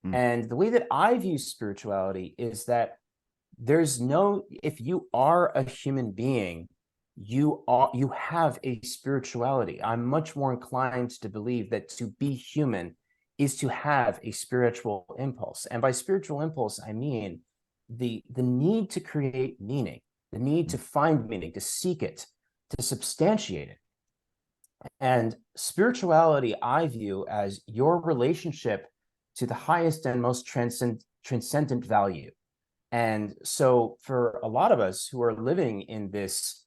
Mm. And the way that I view spirituality is that if you are a human being, you have a spirituality. I'm much more inclined to believe that to be human is to have a spiritual impulse. And by spiritual impulse, I mean the need to create meaning, the need to find meaning, to seek it, to substantiate it. And spirituality, I view as your relationship to the highest and most transcendent value. And so for a lot of us who are living in this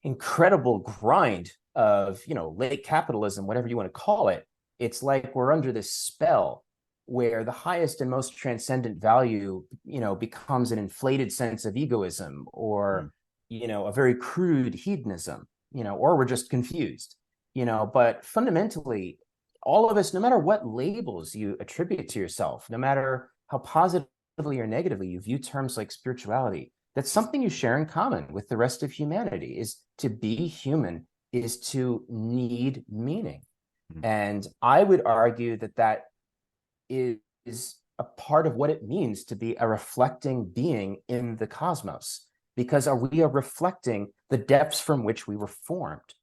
incredible grind of, late capitalism, whatever you want to call it, it's like we're under this spell where the highest and most transcendent value, becomes an inflated sense of egoism or, a very crude hedonism, or we're just confused, but fundamentally, all of us, no matter what labels you attribute to yourself, no matter how positively or negatively you view terms like spirituality, that's something you share in common with the rest of humanity. Is to be human is to need meaning. And I would argue that that is a part of what it means to be a reflecting being in the cosmos, because we are reflecting the depths from which we were formed.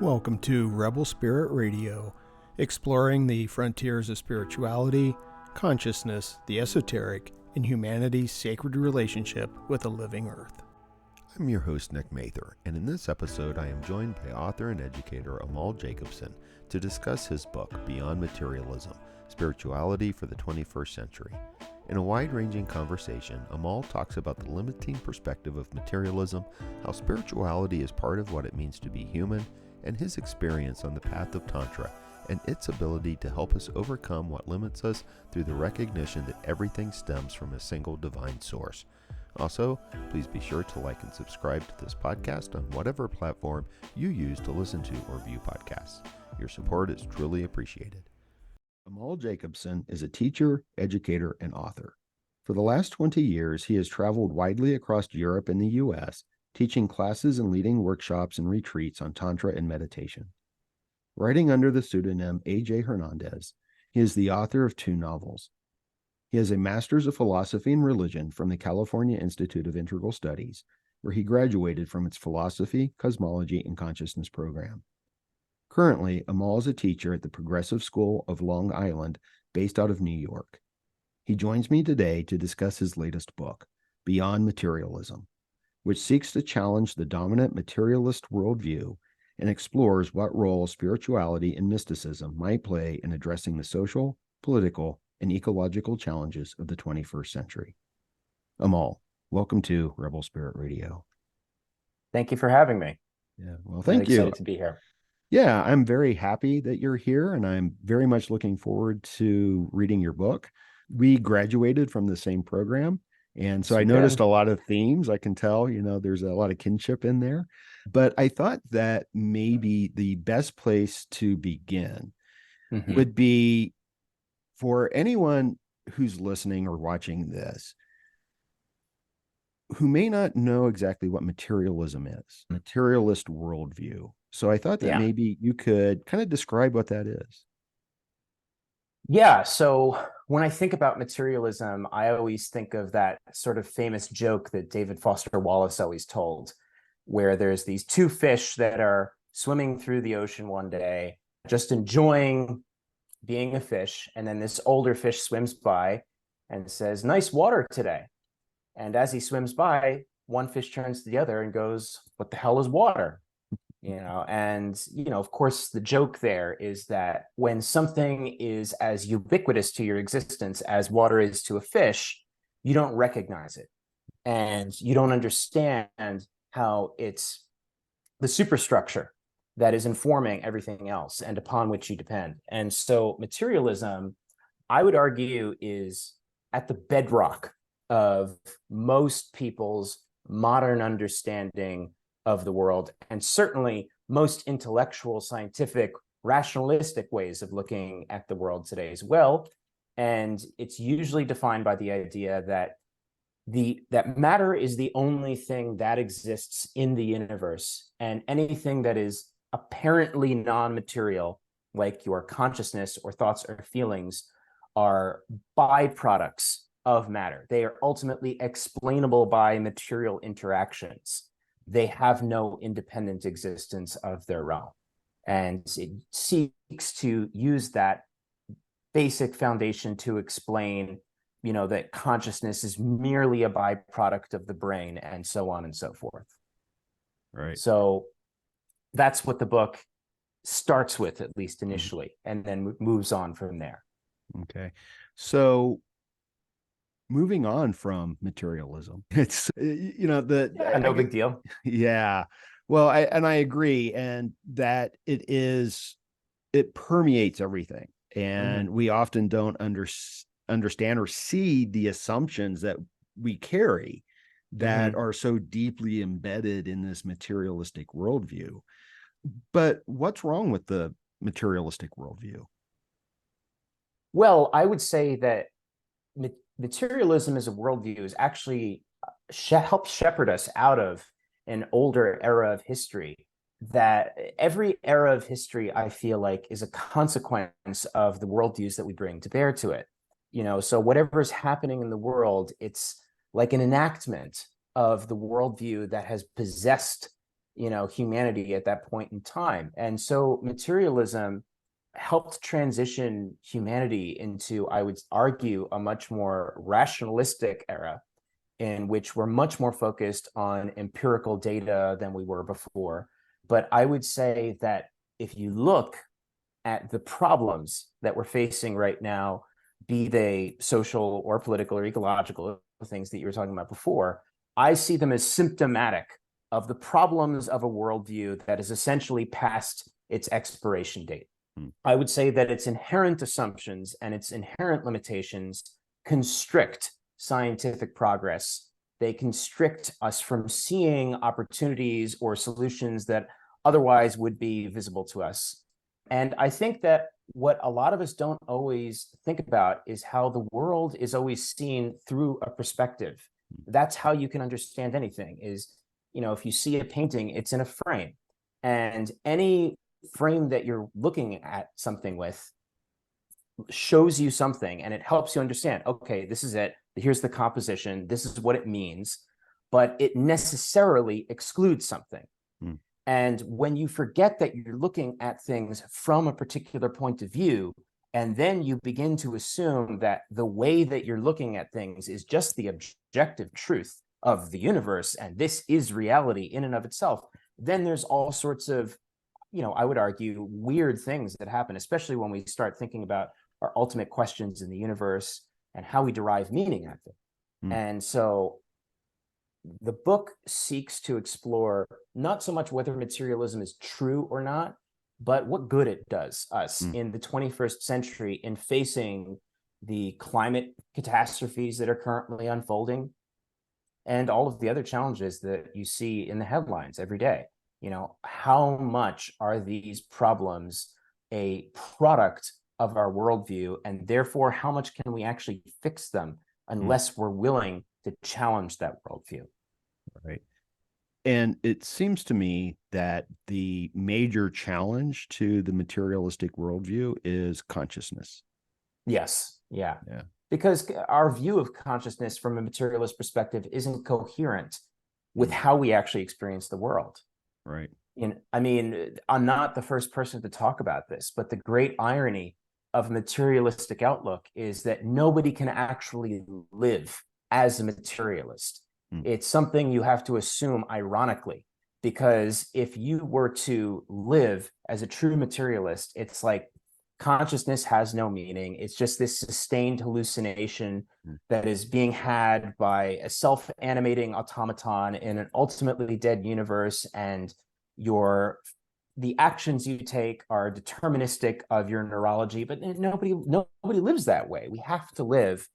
Welcome to Rebel Spirit Radio, exploring the frontiers of spirituality, consciousness, the esoteric, and humanity's sacred relationship with the living earth. I'm your host, Nick Mather, and in this episode I am joined by author and educator Amal Jacobson to discuss his book, Beyond Materialism, Spirituality for the 21st Century. In a wide-ranging conversation, Amal talks about the limiting perspective of materialism, how spirituality is part of what it means to be human, and his experience on the path of Tantra and its ability to help us overcome what limits us through the recognition that everything stems from a single divine source. Also, please be sure to like and subscribe to this podcast on whatever platform you use to listen to or view podcasts. Your support is truly appreciated. Amal Jacobson is a teacher, educator, and author. For the last 20 years, he has traveled widely across Europe and the U.S., teaching classes and leading workshops and retreats on Tantra and meditation. Writing under the pseudonym A.J. Hernandez, he is the author of 2 novels. He has a Master's of Philosophy and Religion from the California Institute of Integral Studies, where he graduated from its Philosophy, Cosmology, and Consciousness program. Currently, Amal is a teacher at the Progressive School of Long Island, based out of New York. He joins me today to discuss his latest book, Beyond Materialism, which seeks to challenge the dominant materialist worldview and explores what role spirituality and mysticism might play in addressing the social, political, and ecological challenges of the 21st century. Amal, welcome to Rebel Spirit Radio. Thank you for having me. Yeah, well, thank you. Excited to be here. Yeah, I'm very happy that you're here, and I'm very much looking forward to reading your book. We graduated from the same program, and so I noticed a lot of themes. I can tell, there's a lot of kinship in there. But I thought that maybe the best place to begin would be for anyone who's listening or watching this who may not know exactly what materialism is, materialist worldview. So I thought that maybe you could kind of describe what that is. Yeah. So when I think about materialism, I always think of that sort of famous joke that David Foster Wallace always told, where there's these 2 fish that are swimming through the ocean one day, just enjoying being a fish. And then this older fish swims by and says, "Nice water today." And as he swims by, one fish turns to the other and goes, "What the hell is water?" Of course, the joke there is that when something is as ubiquitous to your existence as water is to a fish, you don't recognize it. And you don't understand how it's the superstructure that is informing everything else and upon which you depend. And so materialism, I would argue, is at the bedrock of most people's modern understanding of the world, and certainly most intellectual, scientific, rationalistic ways of looking at the world today as well. And it's usually defined by the idea that that matter is the only thing that exists in the universe, and anything that is apparently non-material like your consciousness or thoughts or feelings, are byproducts of matter. They are ultimately explainable by material interactions. They have no independent existence of their own. And it seeks to use that basic foundation to explain, that consciousness is merely a byproduct of the brain, and so on and so forth. Right. So that's what the book starts with, at least initially, and then moves on from there. Okay. So moving on from materialism, it's, no big deal. Yeah. Well, I agree. And that it permeates everything. And we often don't understand or see the assumptions that we carry that are so deeply embedded in this materialistic worldview. But what's wrong with the materialistic worldview? Well, I would say that materialism as a worldview is actually helps shepherd us out of an older era of history. That every era of history, I feel like, is a consequence of the worldviews that we bring to bear to it. So whatever is happening in the world, it's like an enactment of the worldview that has possessed, humanity at that point in time. And so materialism helped transition humanity into, I would argue, a much more rationalistic era in which we're much more focused on empirical data than we were before. But I would say that if you look at the problems that we're facing right now, be they social or political or ecological, things that you were talking about before, I see them as symptomatic of the problems of a worldview that is essentially past its expiration date. I would say that its inherent assumptions and its inherent limitations constrict scientific progress. They constrict us from seeing opportunities or solutions that otherwise would be visible to us. And I think that what a lot of us don't always think about is how the world is always seen through a perspective. That's how you can understand anything is, if you see a painting, it's in a frame. And any frame that you're looking at something with shows you something, and it helps you understand, okay, this is it. Here's the composition. This is what it means, but it necessarily excludes something. And when you forget that you're looking at things from a particular point of view, and then you begin to assume that the way that you're looking at things is just the objective truth of the universe, and this is reality in and of itself, then there's all sorts of, I would argue, weird things that happen, especially when we start thinking about our ultimate questions in the universe and how we derive meaning out of it. And so the book seeks to explore not so much whether materialism is true or not, but what good it does us in the 21st century in facing the climate catastrophes that are currently unfolding and all of the other challenges that you see in the headlines every day. How much are these problems a product of our worldview, and therefore how much can we actually fix them unless we're willing to challenge that worldview? Right. And it seems to me that the major challenge to the materialistic worldview is consciousness. Yes. Yeah. Because our view of consciousness from a materialist perspective isn't coherent with how we actually experience the world. Right. I'm not the first person to talk about this, but the great irony of materialistic outlook is that nobody can actually live as a materialist. It's something you have to assume ironically, because if you were to live as a true materialist, it's like consciousness has no meaning. It's just this sustained hallucination that is being had by a self-animating automaton in an ultimately dead universe, and the actions you take are deterministic of your neurology. But nobody lives that way. We have to live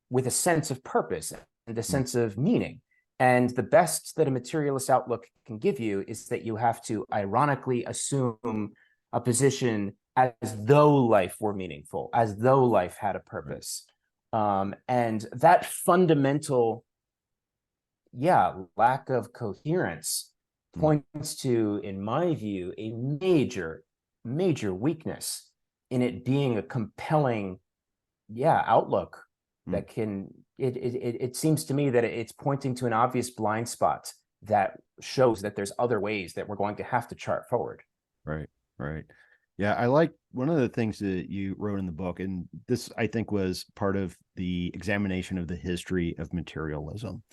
with a sense of purpose and a sense of meaning. And the best that a materialist outlook can give you is that you have to ironically assume a position as though life were meaningful, as though life had a purpose. And that fundamental, lack of coherence points to, in my view, a major major weakness in it being a compelling, outlook that can, it seems to me that it's pointing to an obvious blind spot that shows that there's other ways that we're going to have to chart forward. Right, right. Yeah, I like one of the things that you wrote in the book, and this I think was part of the examination of the history of materialism.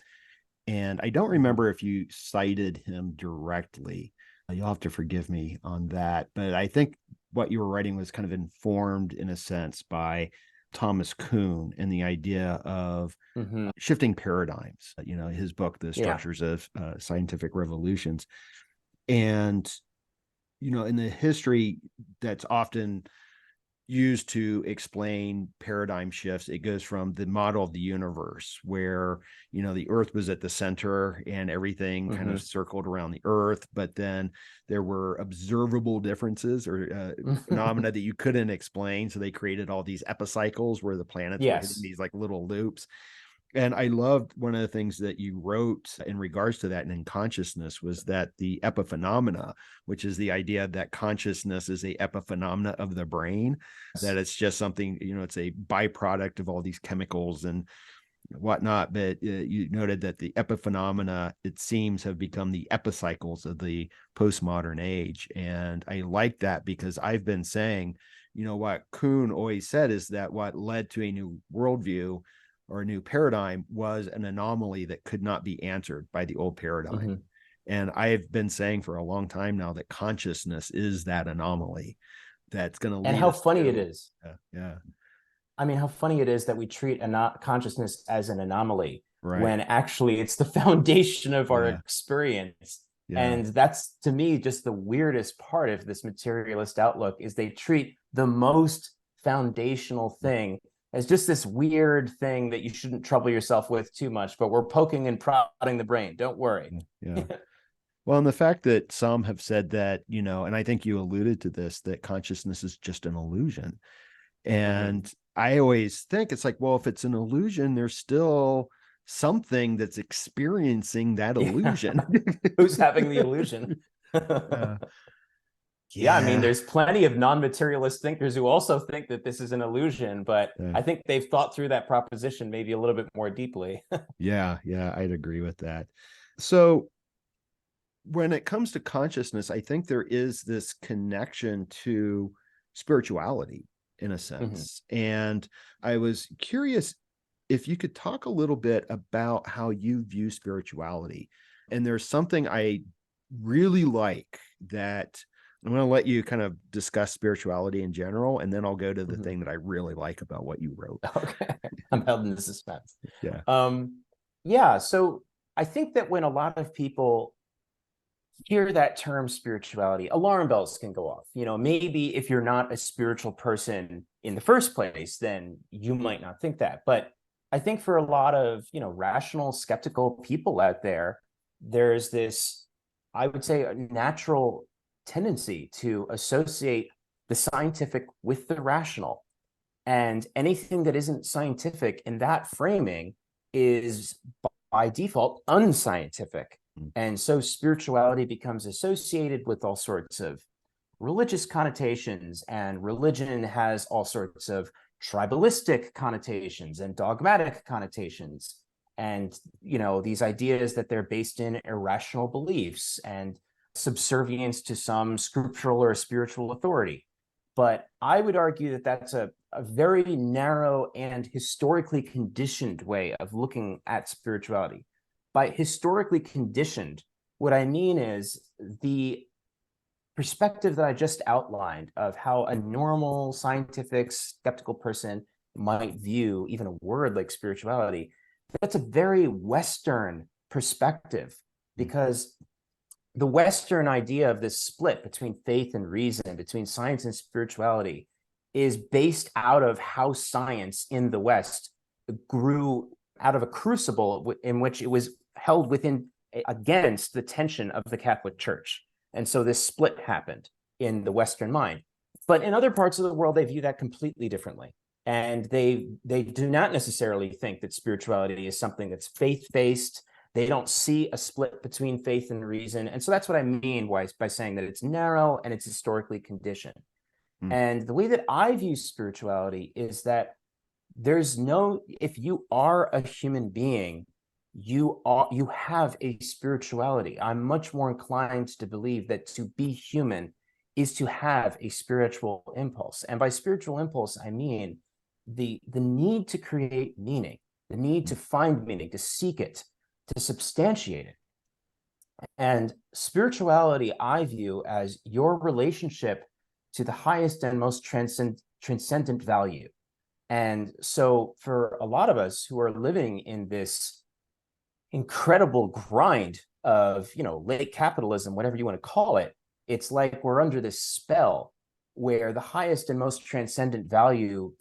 And I don't remember if you cited him directly. You'll have to forgive me on that. But I think what you were writing was kind of informed in a sense by Thomas Kuhn and the idea of shifting paradigms, his book, The Structures of Scientific Revolutions. And, in the history that's often used to explain paradigm shifts, it goes from the model of the universe where, the earth was at the center and everything kind of circled around the earth, but then there were observable differences or phenomena that you couldn't explain. So they created all these epicycles where the planets were hitting these like little loops. And I loved one of the things that you wrote in regards to that and in consciousness was that the epiphenomena, which is the idea that consciousness is a epiphenomena of the brain, that it's just something, it's a byproduct of all these chemicals and whatnot. But you noted that the epiphenomena, it seems, have become the epicycles of the postmodern age. And I like that because I've been saying, what Kuhn always said is that what led to a new worldview or a new paradigm was an anomaly that could not be answered by the old paradigm. And I've been saying for a long time now that consciousness is that anomaly that's going to lead. And how funny it is. Yeah. I mean, how funny it is that we treat consciousness as an anomaly when Right. actually it's the foundation of our experience. And that's, to me, just the weirdest part of this materialist outlook is they treat the most foundational thing as just this weird thing that you shouldn't trouble yourself with too much, but we're poking and prodding the brain. Don't worry. Yeah. Well, and the fact that some have said that, and I think you alluded to this, that consciousness is just an illusion. And I always think it's like, well, if it's an illusion, there's still something that's experiencing that illusion. Who's having the illusion? Yeah, I mean, there's plenty of non-materialist thinkers who also think that this is an illusion, but I think they've thought through that proposition maybe a little bit more deeply. Yeah, I'd agree with that. So when it comes to consciousness, I think there is this connection to spirituality in a sense. And I was curious if you could talk a little bit about how you view spirituality. And there's something I really like that I'm going to let you kind of discuss spirituality in general, and then I'll go to the thing that I really like about what you wrote. Okay. I'm held in the suspense. Yeah. So I think that when a lot of people hear that term spirituality, alarm bells can go off. Maybe if you're not a spiritual person in the first place, then you might not think that. But I think for a lot of, rational, skeptical people out there, there's this, I would say, a natural tendency to associate the scientific with the rational. And anything that isn't scientific in that framing is by default unscientific. And so spirituality becomes associated with all sorts of religious connotations, and religion has all sorts of tribalistic connotations and dogmatic connotations. And, these ideas that they're based in irrational beliefs and subservience to some scriptural or spiritual authority. But I would argue that that's a very narrow and historically conditioned way of looking at spirituality. By historically conditioned, what I mean is the perspective that I just outlined of how a normal scientific skeptical person might view even a word like spirituality. That's a very Western perspective, because the Western idea of this split between faith and reason, between science and spirituality, is based out of how science in the West grew out of a crucible in which it was held against the tension of the Catholic Church. And so this split happened in the Western mind. But in other parts of the world, they view that completely differently. And they do not necessarily think that spirituality is something that's faith-based, They don't see a split between faith and reason. And so that's what I mean by saying that it's narrow and it's historically conditioned. Mm. And the way that I view spirituality is that if you are a human being, you have a spirituality. I'm much more inclined to believe that to be human is to have a spiritual impulse. And by spiritual impulse, I mean the need to create meaning, the need to find meaning, to seek it, to substantiate it. And spirituality, I view as your relationship to the highest and most transcendent value. And so for a lot of us who are living in this incredible grind of, late capitalism, whatever you want to call it, it's like we're under this spell where the highest and most transcendent value,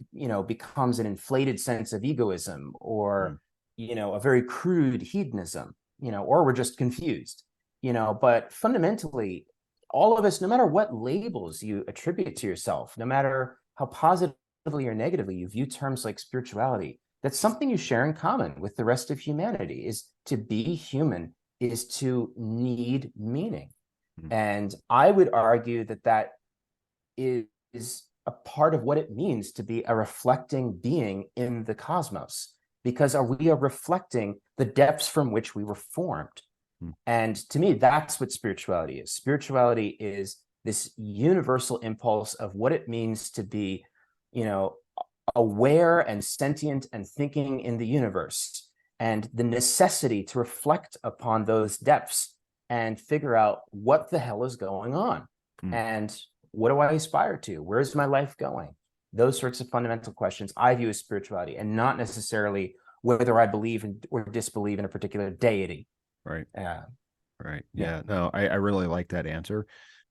becomes an inflated sense of egoism or, a very crude hedonism, or we're just confused, but fundamentally, all of us, no matter what labels you attribute to yourself, no matter how positively or negatively you view terms like spirituality, that's something you share in common with the rest of humanity. Is to be human is to need meaning. And I would argue that is a part of what it means to be a reflecting being in the cosmos, because we are reflecting the depths from which we were formed. And to me, that's what spirituality is. Spirituality is this universal impulse of what it means to be, aware and sentient and thinking in the universe, and the necessity to reflect upon those depths and figure out what the hell is going on. And what do I aspire to? Where's my life going? Those sorts of fundamental questions I view as spirituality, and not necessarily whether I believe in or disbelieve in a particular deity. Right. Right. Yeah. Yeah. No, I really like that answer.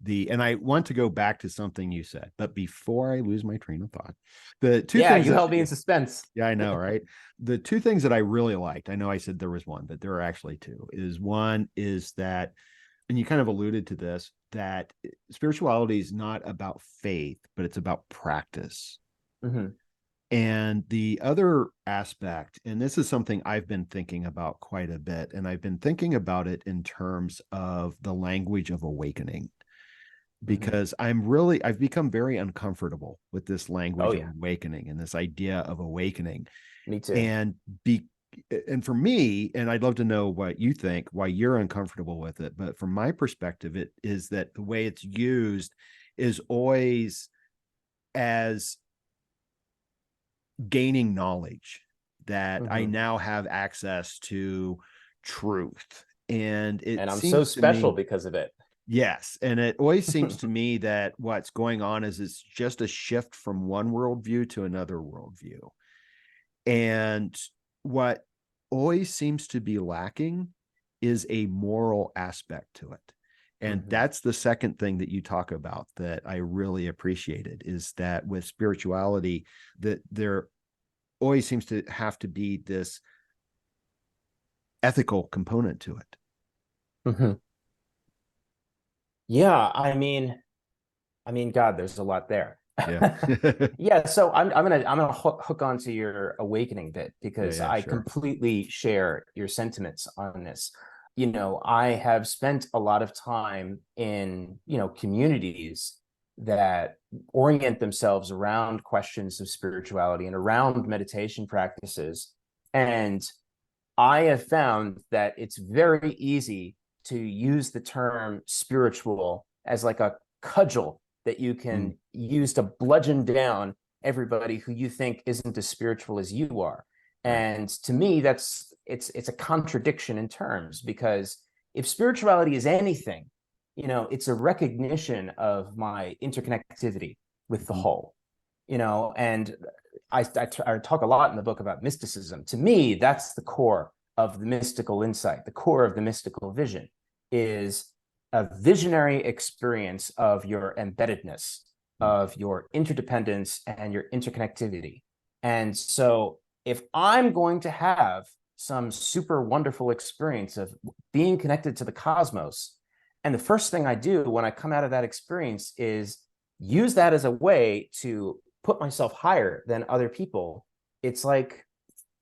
And I want to go back to something you said, but before I lose my train of thought, the two things you held me in suspense. Yeah, I know, right? The two things that I really liked, I know I said there was one, but there are actually two, one is that, and you kind of alluded to this, that spirituality is not about faith, but it's about practice. And the other aspect, and this is something I've been thinking about quite a bit, and I've been thinking about it in terms of the language of awakening, because I've become very uncomfortable with this language of awakening and this idea of awakening. Me too. And for me, and I'd love to know what you think, why you're uncomfortable with it, but from my perspective, it is that the way it's used is always as gaining knowledge, that I now have access to truth. And I'm so special because of it. Yes. And it always seems to me that what's going on is it's just a shift from one worldview to another worldview. And what always seems to be lacking is a moral aspect to it. And that's the second thing that you talk about that I really appreciated, is that with spirituality, that there always seems to have to be this ethical component to it. Yeah, I mean, God, there's a lot there. Yeah. Yeah. So I'm gonna hook onto your awakening bit, because I sure. completely share your sentiments on this. I have spent a lot of time in, communities that orient themselves around questions of spirituality and around meditation practices. And I have found that it's very easy to use the term spiritual as like a cudgel that you can use to bludgeon down everybody who you think isn't as spiritual as you are. And to me, it's a contradiction in terms, because if spirituality is anything, it's a recognition of my interconnectivity with the whole, and I talk a lot in the book about mysticism. To me, that's the core of the mystical insight. The core of the mystical vision is a visionary experience of your embeddedness, of your interdependence and your interconnectivity. And so if I'm going to have some super wonderful experience of being connected to the cosmos, and the first thing I do when I come out of that experience is use that as a way to put myself higher than other people, it's like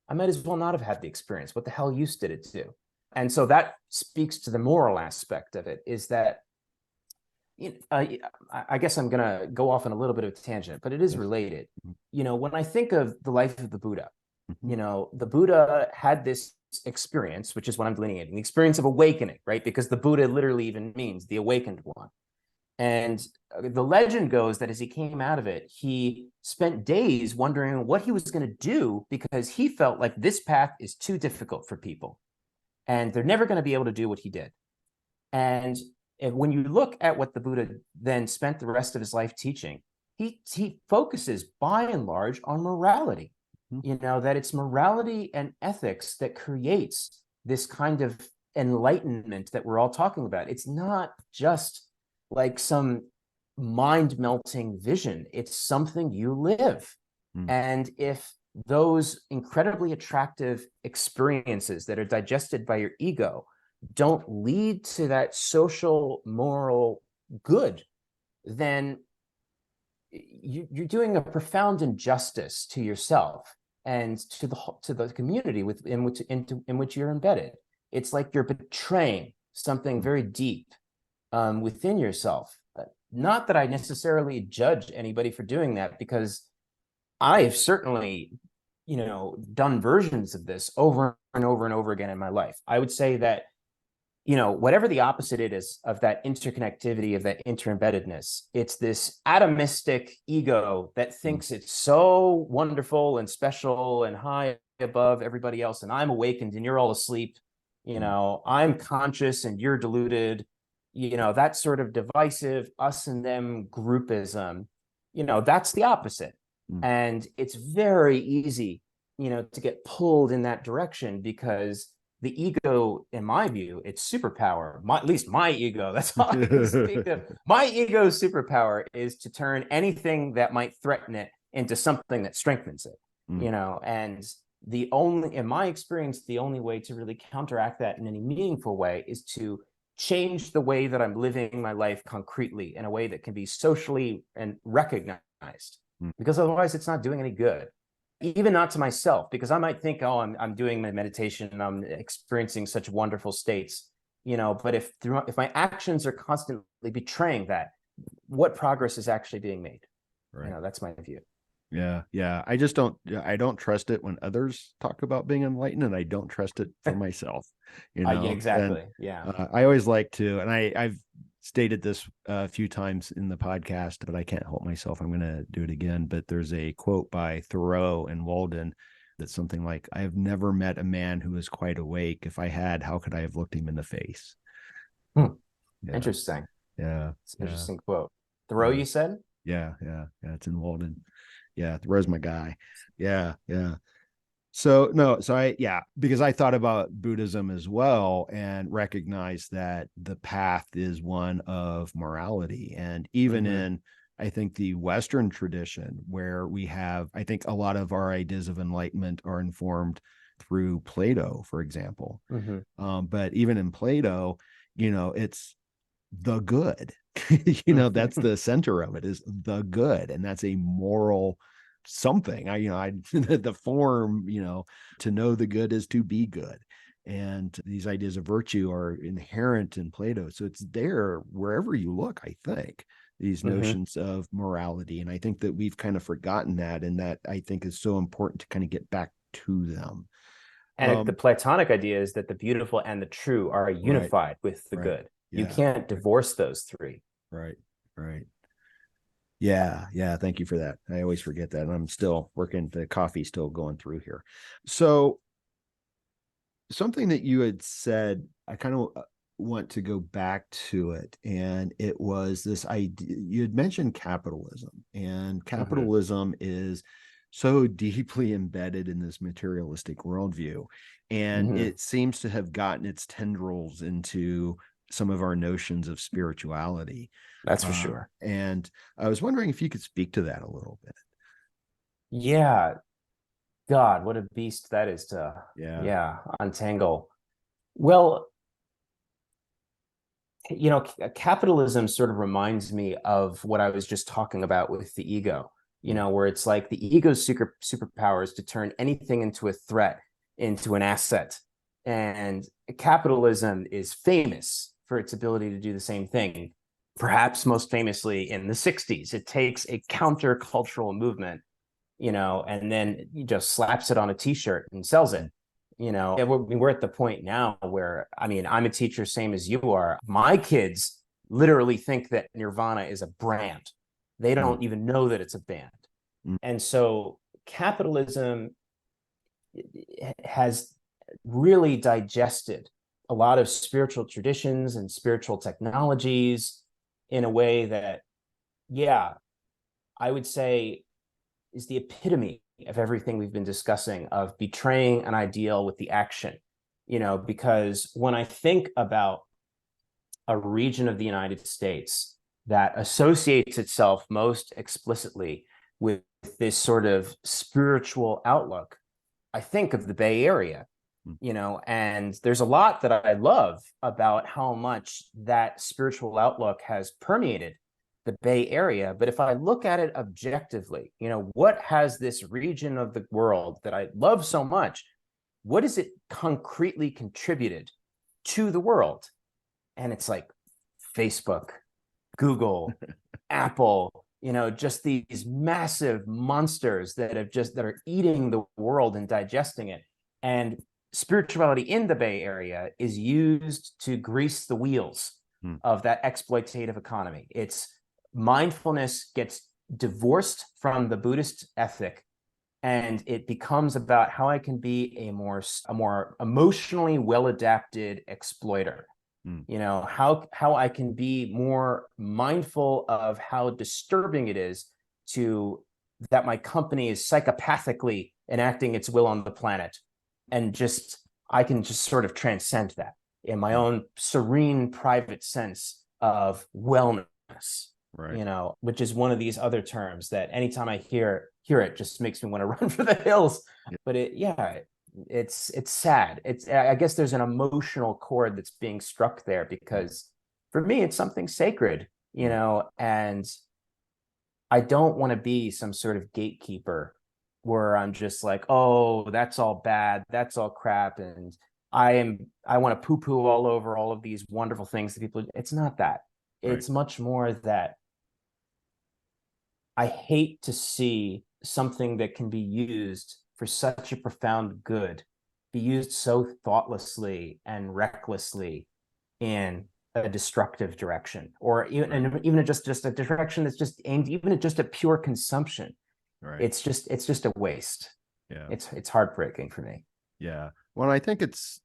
I might as well not have had the experience. What the hell use did it do? And so that speaks to the moral aspect of it, is that, I guess I'm going to go off on a little bit of a tangent, but it is related. When I think of the life of the Buddha, the Buddha had this experience, which is what I'm delineating, the experience of awakening, right? Because the Buddha literally even means the awakened one. And the legend goes that as he came out of it, he spent days wondering what he was going to do, because he felt like this path is too difficult for people and they're never going to be able to do what he did. And when you look at what the Buddha then spent the rest of his life teaching, he focuses by and large on morality, that it's morality and ethics that creates this kind of enlightenment that we're all talking about. It's not just like some mind-melting vision. It's something you live. And if those incredibly attractive experiences that are digested by your ego don't lead to that social moral good, then you're doing a profound injustice to yourself and to the community in which you're embedded. It's like you're betraying something very deep within yourself. Not that I necessarily judge anybody for doing that, because I have certainly, done versions of this over and over and over again in my life. I would say that, whatever the opposite it is of that interconnectivity, of that interembeddedness, it's this atomistic ego that thinks it's so wonderful and special and high above everybody else. And I'm awakened and you're all asleep. I'm conscious and you're deluded. That sort of divisive us and them groupism, that's the opposite. And it's very easy, to get pulled in that direction, because the ego, in my view, it's superpower. At least my ego, that's all I can speak of. My ego's superpower is to turn anything that might threaten it into something that strengthens it, and in my experience, the only way to really counteract that in any meaningful way is to change the way that I'm living my life concretely in a way that can be socially and recognized, because otherwise it's not doing any good. Even not to myself, because I might think, oh, I'm doing my meditation and I'm experiencing such wonderful states, but if my actions are constantly betraying that, what progress is actually being made? Right. That's my view. Yeah. I don't trust it when others talk about being enlightened, and I don't trust it for myself. Exactly. And, yeah. I always like to, and I've stated this a few times in the podcast, but I can't help myself. I'm going to do it again. But there's a quote by Thoreau and Walden that's something like, "I have never met a man who is quite awake. If I had, how could I have looked him in the face?" Yeah. Interesting. Yeah. It's an interesting quote. Thoreau, you said? Yeah. It's in Walden. Yeah. Thoreau's my guy. Yeah. Because I thought about Buddhism as well and recognized that the path is one of morality. And even in, I think, the Western tradition, where we have, I think a lot of our ideas of enlightenment are informed through Plato, for example. But even in Plato, it's the good, that's the center of it, is the good. And that's a moral something. The form, to know the good is to be good. And these ideas of virtue are inherent in Plato. So it's there wherever you look, I think, these notions of morality. And I think that we've kind of forgotten that, and that I think is so important to kind of get back to them. And the Platonic idea is that the beautiful and the true are unified with the good. You can't divorce those three. Right. Yeah. Thank you for that. I always forget that. And I'm still working, the coffee still going through here. So something that you had said, I kind of want to go back to it. And it was this idea, you had mentioned capitalism, and capitalism is so deeply embedded in this materialistic worldview. And it seems to have gotten its tendrils into some of our notions of spirituality. That's for sure. And I was wondering if you could speak to that a little bit. Yeah. God, what a beast that is to untangle. Well, capitalism sort of reminds me of what I was just talking about with the ego, where it's like the ego's superpower is to turn anything into a threat, into an asset, And capitalism is famous for its ability to do the same thing. Perhaps most famously in the 60s, it takes a countercultural movement, and then he just slaps it on a t-shirt and sells it. We're at the point now where, I'm a teacher, same as you are. My kids literally think that Nirvana is a brand. They don't even know that it's a band. And so capitalism has really digested a lot of spiritual traditions and spiritual technologies in a way that, I would say is the epitome of everything we've been discussing, of betraying an ideal with the action. Because when I think about a region of the United States that associates itself most explicitly with this sort of spiritual outlook, I think of the Bay Area, and there's a lot that I love about how much that spiritual outlook has permeated the Bay Area. But if I look at it objectively, what has this region of the world that I love so much, what has it concretely contributed to the world? And it's like Facebook, Google, Apple, just these massive monsters that are eating the world and digesting it. And spirituality in the Bay Area is used to grease the wheels of that exploitative economy. It's mindfulness gets divorced from the Buddhist ethic, and it becomes about how I can be a more emotionally well-adapted exploiter. How I can be more mindful of how disturbing it is that my company is psychopathically enacting its will on the planet, and I can just sort of transcend that in my own serene private sense of wellness. Right. Which is one of these other terms that anytime I hear it just makes me want to run for the hills. Yeah. But it's sad. I guess there's an emotional chord that's being struck there, because for me it's something sacred, and I don't want to be some sort of gatekeeper where I'm just like, oh, that's all bad, that's all crap, and I want to poo-poo all over all of these wonderful things that people. It's not that. It's much more that I hate to see something that can be used for such a profound good be used so thoughtlessly and recklessly in a destructive direction, or even just a direction that's just aimed even at just a pure consumption. Right. It's just a waste. Yeah. It's heartbreaking for me. Yeah. Well, I think it's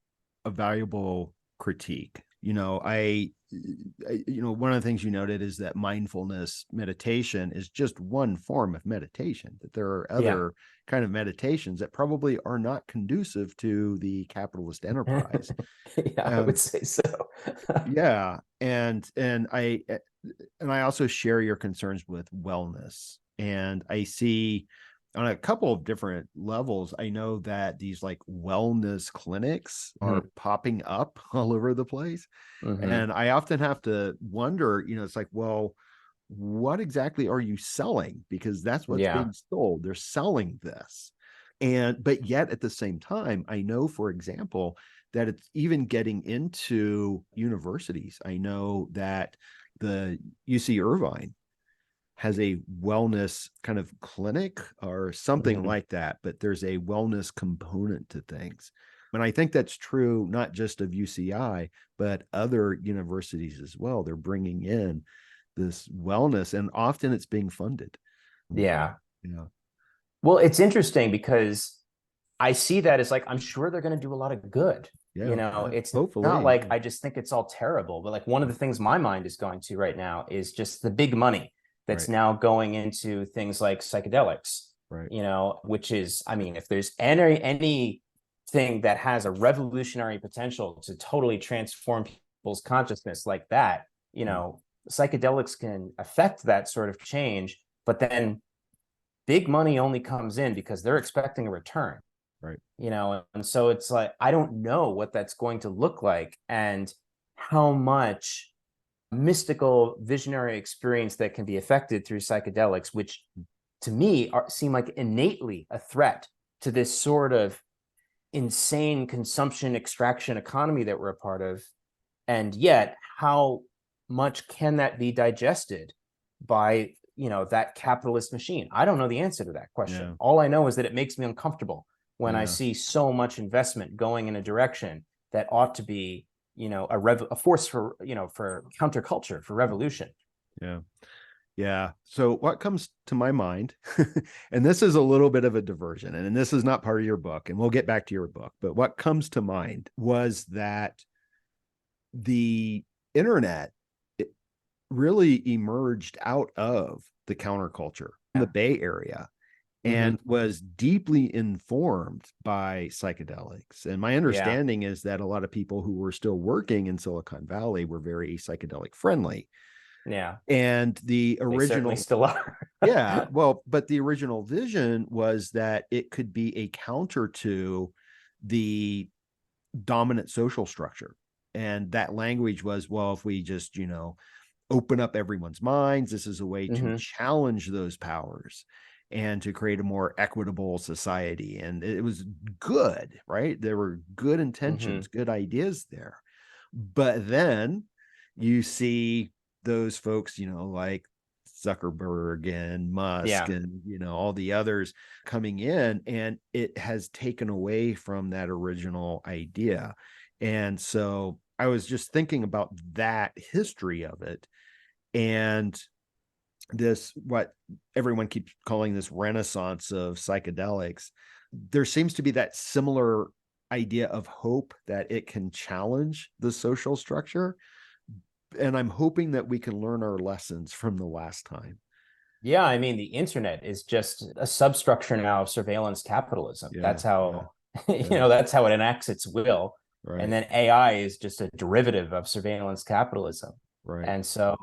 a valuable critique. One of the things you noted is that mindfulness meditation is just one form of meditation, that there are other kind of meditations that probably are not conducive to the capitalist enterprise. I would say so. Yeah. And I also share your concerns with wellness. And I see on a couple of different levels, I know that these like wellness clinics are popping up all over the place. And I often have to wonder, it's like, well, what exactly are you selling? Because that's what's being sold. They're selling this. But yet at the same time, I know, for example, that it's even getting into universities. I know that the UC Irvine has a wellness kind of clinic or something like that, but there's a wellness component to things. And I think that's true, not just of UCI, but other universities as well. They're bringing in this wellness, and often it's being funded. Yeah. Well, it's interesting because I see that as like, I'm sure they're going to do a lot of good. It's hopefully not like I just think it's all terrible, but like one of the things my mind is going to right now is just the big money that's now going into things like psychedelics, which is, if there's anything that has a revolutionary potential to totally transform people's consciousness like that, psychedelics can affect that sort of change, but then big money only comes in because they're expecting a return. And so it's like, I don't know what that's going to look like and how much mystical visionary experience that can be affected through psychedelics, which to me seem like innately a threat to this sort of insane consumption extraction economy that we're a part of. And yet, how much can that be digested by, that capitalist machine? I don't know the answer to that question. Yeah. All I know is that it makes me uncomfortable when I Yeah. see so much investment going in a direction that ought to be, a force for, for counterculture, for revolution. Yeah. Yeah. So what comes to my mind, and this is a little bit of a diversion, and this is not part of your book, and we'll get back to your book, but what comes to mind was that the internet really emerged out of the counterculture in the Bay Area and was deeply informed by psychedelics. And my understanding is that a lot of people who were still working in Silicon Valley were very psychedelic friendly. Yeah. And the They certainly original, still are. yeah, well, but the original vision was that it could be a counter to the dominant social structure. And that language was, well, if we just, open up everyone's minds, this is a way to challenge those powers and to create a more equitable society. And it was good, right? There were good intentions, good ideas there. But then you see those folks, like Zuckerberg and Musk and, all the others coming in, and it has taken away from that original idea. And so I was just thinking about that history of it and this, what everyone keeps calling this renaissance of psychedelics. There seems to be that similar idea of hope that it can challenge the social structure. And I'm hoping that we can learn our lessons from the last time. Yeah, I mean, the internet is just a substructure now of surveillance capitalism. That's how, that's how it enacts its will. Right. And then AI is just a derivative of surveillance capitalism. Right. And so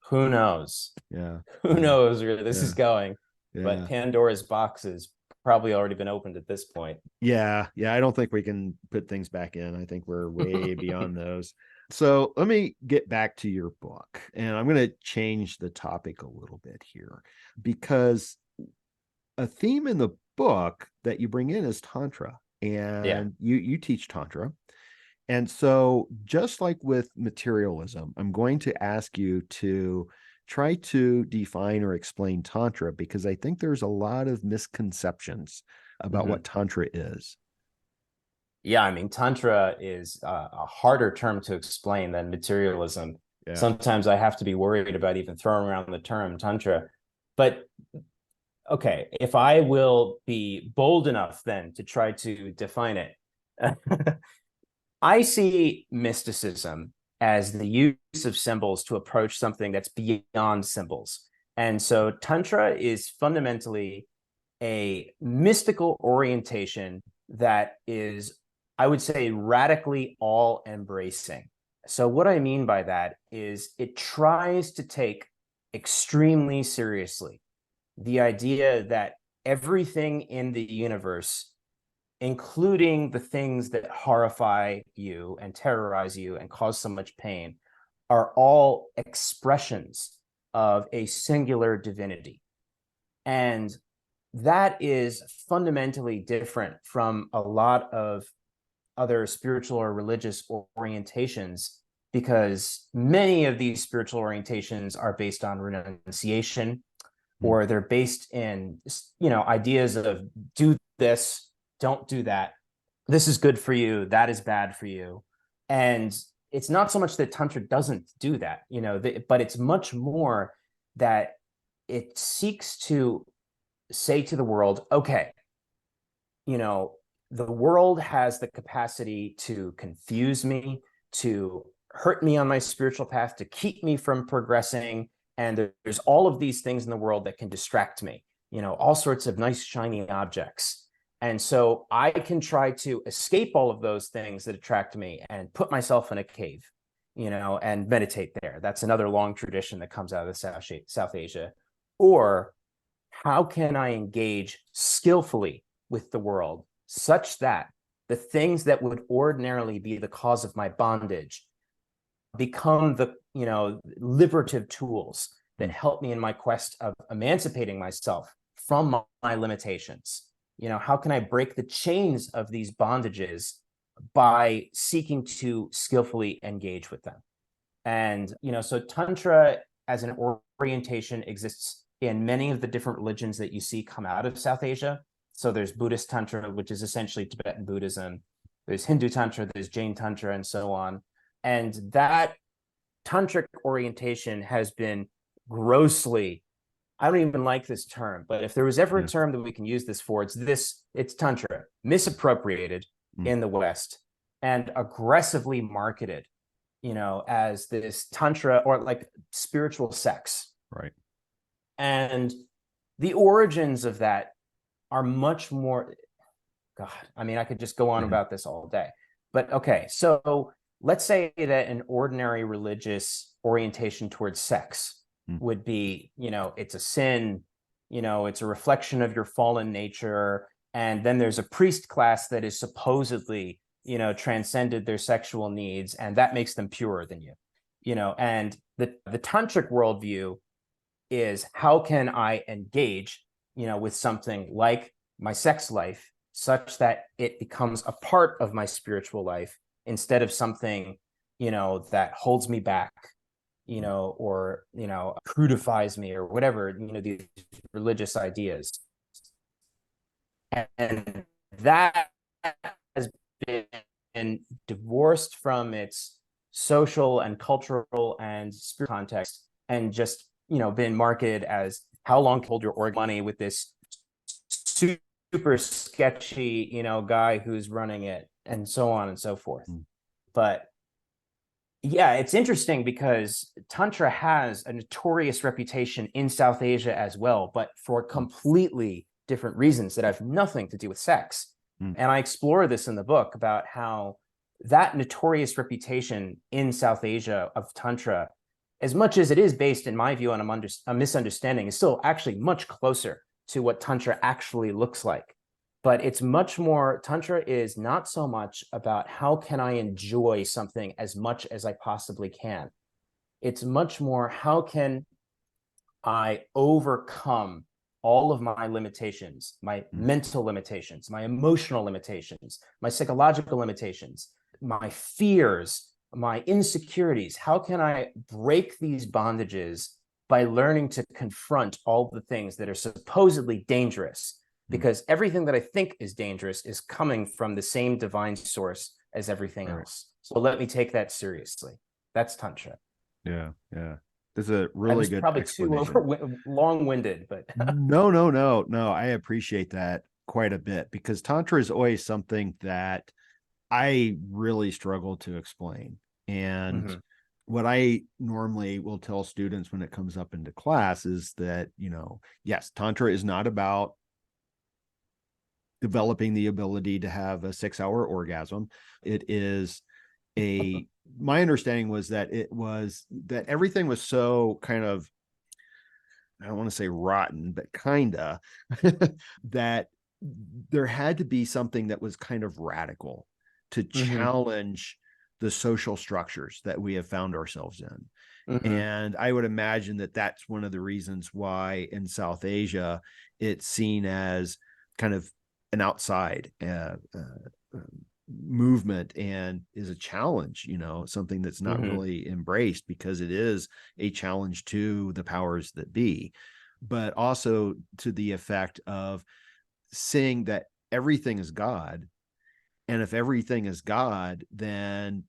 who knows? Yeah. Who knows where this is going? Yeah. But Pandora's box has probably already been opened at this point. Yeah. Yeah. I don't think we can put things back in. I think we're way beyond those. So let me get back to your book, and I'm going to change the topic a little bit here, because a theme in the book that you bring in is Tantra, and you teach Tantra. And so just like with materialism, I'm going to ask you to try to define or explain Tantra, because I think there's a lot of misconceptions about what Tantra is. Yeah, I mean, Tantra is a harder term to explain than materialism. Yeah. Sometimes I have to be worried about even throwing around the term Tantra. But okay, if I will be bold enough then to try to define it, I see mysticism as the use of symbols to approach something that's beyond symbols. And so Tantra is fundamentally a mystical orientation that is, I would say, radically all-embracing. So what I mean by that is it tries to take extremely seriously the idea that everything in the universe, including the things that horrify you and terrorize you and cause so much pain, are all expressions of a singular divinity. And that is fundamentally different from a lot of other spiritual or religious orientations, because many of these spiritual orientations are based on renunciation, or they're based in, ideas of do this, don't do that. This is good for you, that is bad for you. And it's not so much that Tantra doesn't do that, but it's much more that it seeks to say to the world, okay, the world has the capacity to confuse me, to hurt me on my spiritual path, to keep me from progressing. And there's all of these things in the world that can distract me, all sorts of nice, shiny objects. And so I can try to escape all of those things that attract me and put myself in a cave, and meditate there. That's another long tradition that comes out of South Asia. Or how can I engage skillfully with the world such that the things that would ordinarily be the cause of my bondage become the, liberative tools that help me in my quest of emancipating myself from my limitations. how can I break the chains of these bondages by seeking to skillfully engage with them? And, so Tantra as an orientation exists in many of the different religions that you see come out of South Asia. So there's Buddhist Tantra, which is essentially Tibetan Buddhism. There's Hindu Tantra, there's Jain Tantra, and so on. And that tantric orientation has been grossly, I don't even like this term, but if there was ever a term that we can use this for, it's Tantra, misappropriated in the West and aggressively marketed, as this Tantra or like spiritual sex. Right. And the origins of that are much more, God, I mean, I could just go on about this all day. But okay, so let's say that an ordinary religious orientation towards sex would be, it's a sin, it's a reflection of your fallen nature. And then there's a priest class that is supposedly, transcended their sexual needs, and that makes them purer than you, and the tantric worldview is, how can I engage, with something like my sex life such that it becomes a part of my spiritual life instead of something, that holds me back, or, crudifies me or whatever, these religious ideas. And that has been divorced from its social and cultural and spiritual context, and just, been marketed as, how long hold your org money with this super sketchy, guy who's running it, and so on and so forth. But yeah, it's interesting because Tantra has a notorious reputation in South Asia as well, but for completely different reasons that have nothing to do with sex. And I explore this in the book about how that notorious reputation in South Asia of Tantra, as much as it is based, in my view, on a misunderstanding, is still actually much closer to what Tantra actually looks like. But it's much more, Tantra is not so much about how can I enjoy something as much as I possibly can. It's much more, how can I overcome all of my limitations, my mental limitations, my emotional limitations, my psychological limitations, my fears, my insecurities. How can I break these bondages by learning to confront all the things that are supposedly dangerous? Because everything that I think is dangerous is coming from the same divine source as everything else. So let me take that seriously. That's Tantra. Yeah. This is a really good probably explanation. too long-winded, but No. I appreciate that quite a bit, because Tantra is always something that I really struggle to explain. And what I normally will tell students when it comes up into class is that, yes, Tantra is not about developing the ability to have a 6-hour orgasm. It is my understanding was that everything was so kind of, I don't want to say rotten, but kinda that there had to be something that was kind of radical to challenge the social structures that we have found ourselves in. And I would imagine that that's one of the reasons why in South Asia, it's seen as kind of an outside movement and is a challenge, something that's not really embraced, because it is a challenge to the powers that be, but also to the effect of seeing that everything is God. And if everything is God, then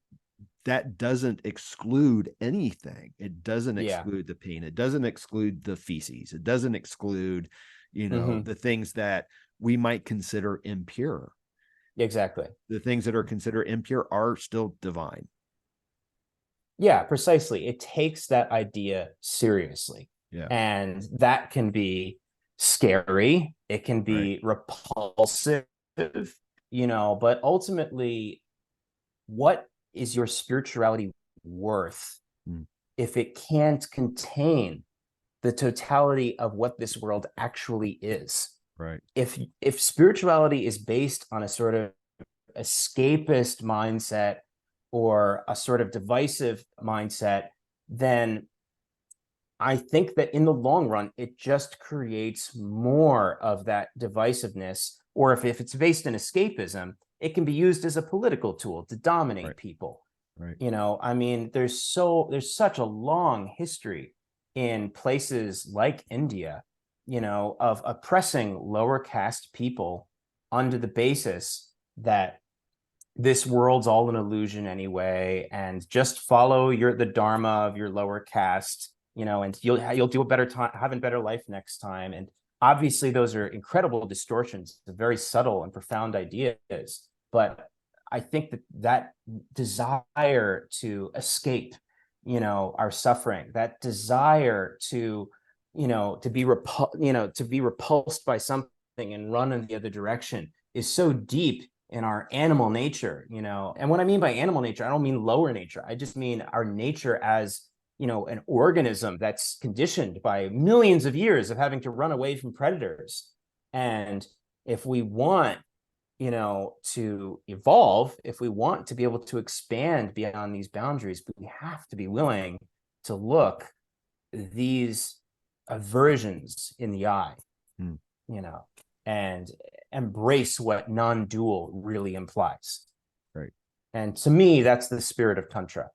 that doesn't exclude anything. It doesn't exclude the pain. It doesn't exclude the feces. It doesn't exclude, the things that we might consider impure. Exactly. The things that are considered impure are still divine. Yeah, precisely. It takes that idea seriously. Yeah. And that can be scary. It can be repulsive, but ultimately, what is your spirituality worth if it can't contain the totality of what this world actually is? Right. If spirituality is based on a sort of escapist mindset or a sort of divisive mindset, then I think that in the long run, it just creates more of that divisiveness. Or if it's based in escapism, it can be used as a political tool to dominate people. Right. I mean, there's such a long history in places like India, of oppressing lower caste people under the basis that this world's all an illusion anyway, and just follow the dharma of your lower caste, and you'll do a better time, have a better life next time. And obviously those are incredible distortions, very subtle and profound ideas. But I think that desire to escape, our suffering, that desire to, to be repulsed by something and run in the other direction is so deep in our animal nature. And what I mean by animal nature, I don't mean lower nature. I just mean our nature as, an organism that's conditioned by millions of years of having to run away from predators. And if we want, to evolve, if we want to be able to expand beyond these boundaries, we have to be willing to look these aversions in the eye, and embrace what non-dual really implies. Right. And to me, that's the spirit of Tantra.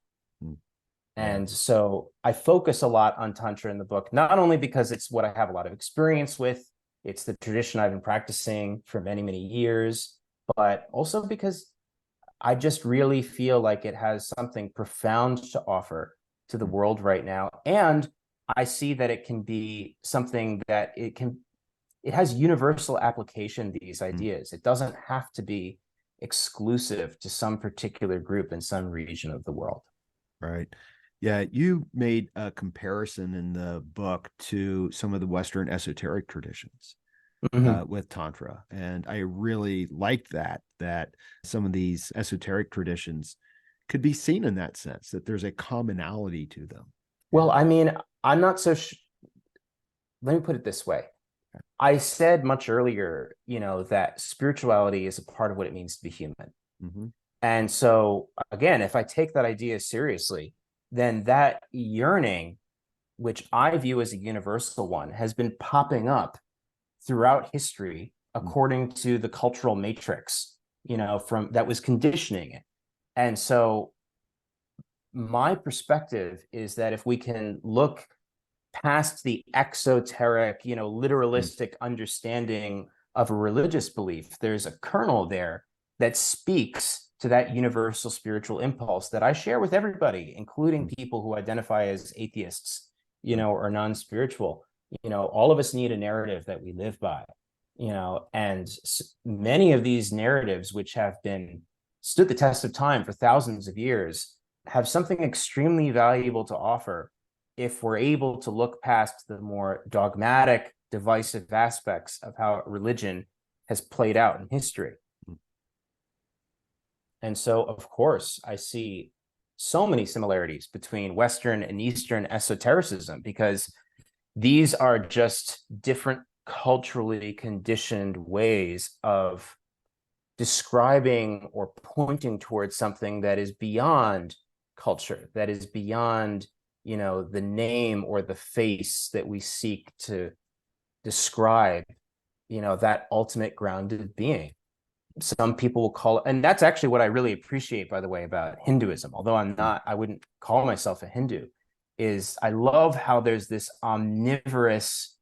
And so I focus a lot on Tantra in the book, not only because it's what I have a lot of experience with, it's the tradition I've been practicing for many, many years, but also because I just really feel like it has something profound to offer to the world right now. And I see that it can be something that it has universal application, these ideas. It doesn't have to be exclusive to some particular group in some region of the world. Right. Yeah, you made a comparison in the book to some of the Western esoteric traditions with Tantra. And I really liked that some of these esoteric traditions could be seen in that sense, that there's a commonality to them. Well, I mean, I'm not so let me put it this way. I said much earlier, that spirituality is a part of what it means to be human. And so, again, if I take that idea seriously, then that yearning, which I view as a universal one, has been popping up throughout history according to the cultural matrix, from that was conditioning it. And so my perspective is that if we can look past the exoteric, literalistic understanding of a religious belief, there's a kernel there that speaks to that universal spiritual impulse that I share with everybody, including people who identify as atheists, or non-spiritual. All of us need a narrative that we live by, and many of these narratives, which have been stood the test of time for thousands of years, have something extremely valuable to offer if we're able to look past the more dogmatic, divisive aspects of how religion has played out in history. And so, of course, I see so many similarities between Western and Eastern esotericism, because these are just different culturally conditioned ways of describing or pointing towards something that is beyond culture, that is beyond, the name or the face that we seek to describe, that ultimate grounded being. Some people will call it, and that's actually what I really appreciate, by the way, about Hinduism, although I wouldn't call myself a Hindu, is I love how there's this omnivorous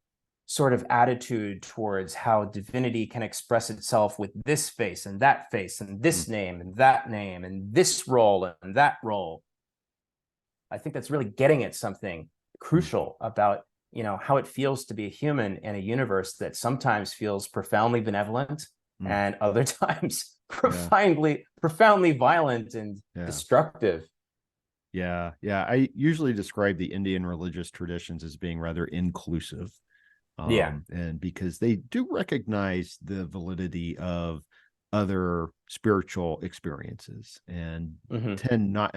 sort of attitude towards how divinity can express itself with this face and this name and this role and that role. I think that's really getting at something crucial about, how it feels to be a human in a universe that sometimes feels profoundly benevolent and other times profoundly violent and destructive. Yeah. I usually describe the Indian religious traditions as being rather inclusive. And because they do recognize the validity of other spiritual experiences and tend not,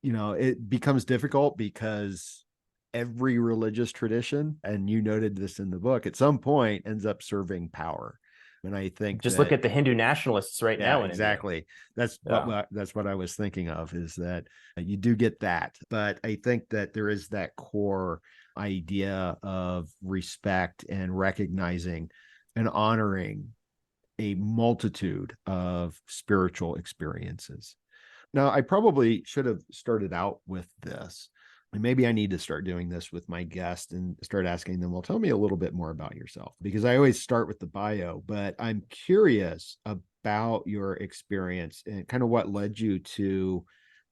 it becomes difficult because every religious tradition, and you noted this in the book, at some point ends up serving power. And I think Just look that, at the Hindu nationalists right yeah, now in India. exactly. That's Yeah. what I was thinking of, is that you do get that. But I think that there is that core idea of respect and recognizing and honoring a multitude of spiritual experiences. Now, I probably should have started out with this. And maybe I need to start doing this with my guest and start asking them, well, tell me a little bit more about yourself, because I always start with the bio, but I'm curious about your experience and kind of what led you to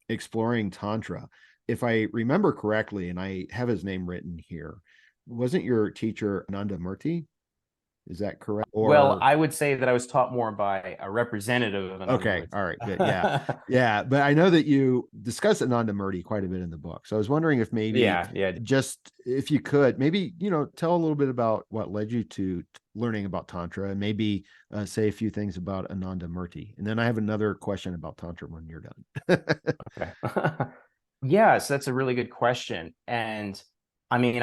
exploring Tantra. If I remember correctly, and I have his name written here, wasn't your teacher Ananda Murti? Is that correct? Well, Or I would say that I was taught more by a representative of okay, Anandamurti. all right, good. Yeah. Yeah. But I know that you discuss Ananda Murti quite a bit in the book. So I was wondering if maybe Yeah. just if you could maybe, tell a little bit about what led you to learning about Tantra, and maybe say a few things about Ananda Murti. And then I have another question about Tantra when you're done. Okay. Yes, that's a really good question. And I mean,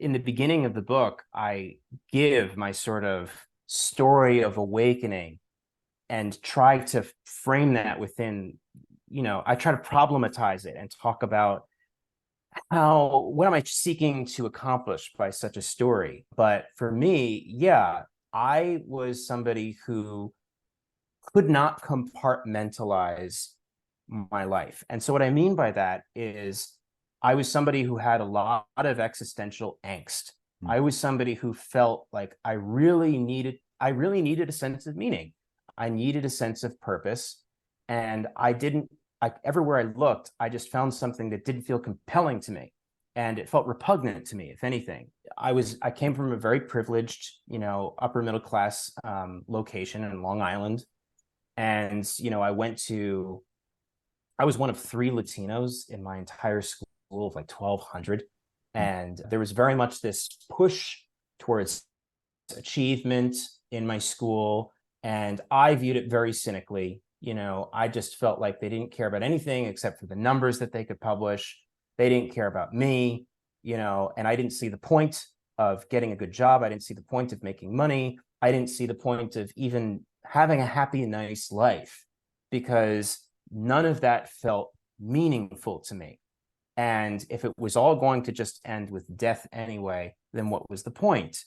in the beginning of the book, I give my sort of story of awakening and try to frame that within, I try to problematize it and talk about what am I seeking to accomplish by such a story. But for me, yeah, I was somebody who could not compartmentalize my life. And so what I mean by that is I was somebody who had a lot of existential angst. I was somebody who felt like I really needed a sense of meaning. I needed a sense of purpose. And everywhere I looked, I just found something that didn't feel compelling to me. And it felt repugnant to me, if anything. I came from a very privileged, upper middle class location in Long Island. And, I was one of 3 Latinos in my entire school of like 1,200. And there was very much this push towards achievement in my school. And I viewed it very cynically. I just felt like they didn't care about anything except for the numbers that they could publish. They didn't care about me, and I didn't see the point of getting a good job. I didn't see the point of making money. I didn't see the point of even having a happy, nice life, because none of that felt meaningful to me. And if it was all going to just end with death anyway, then what was the point?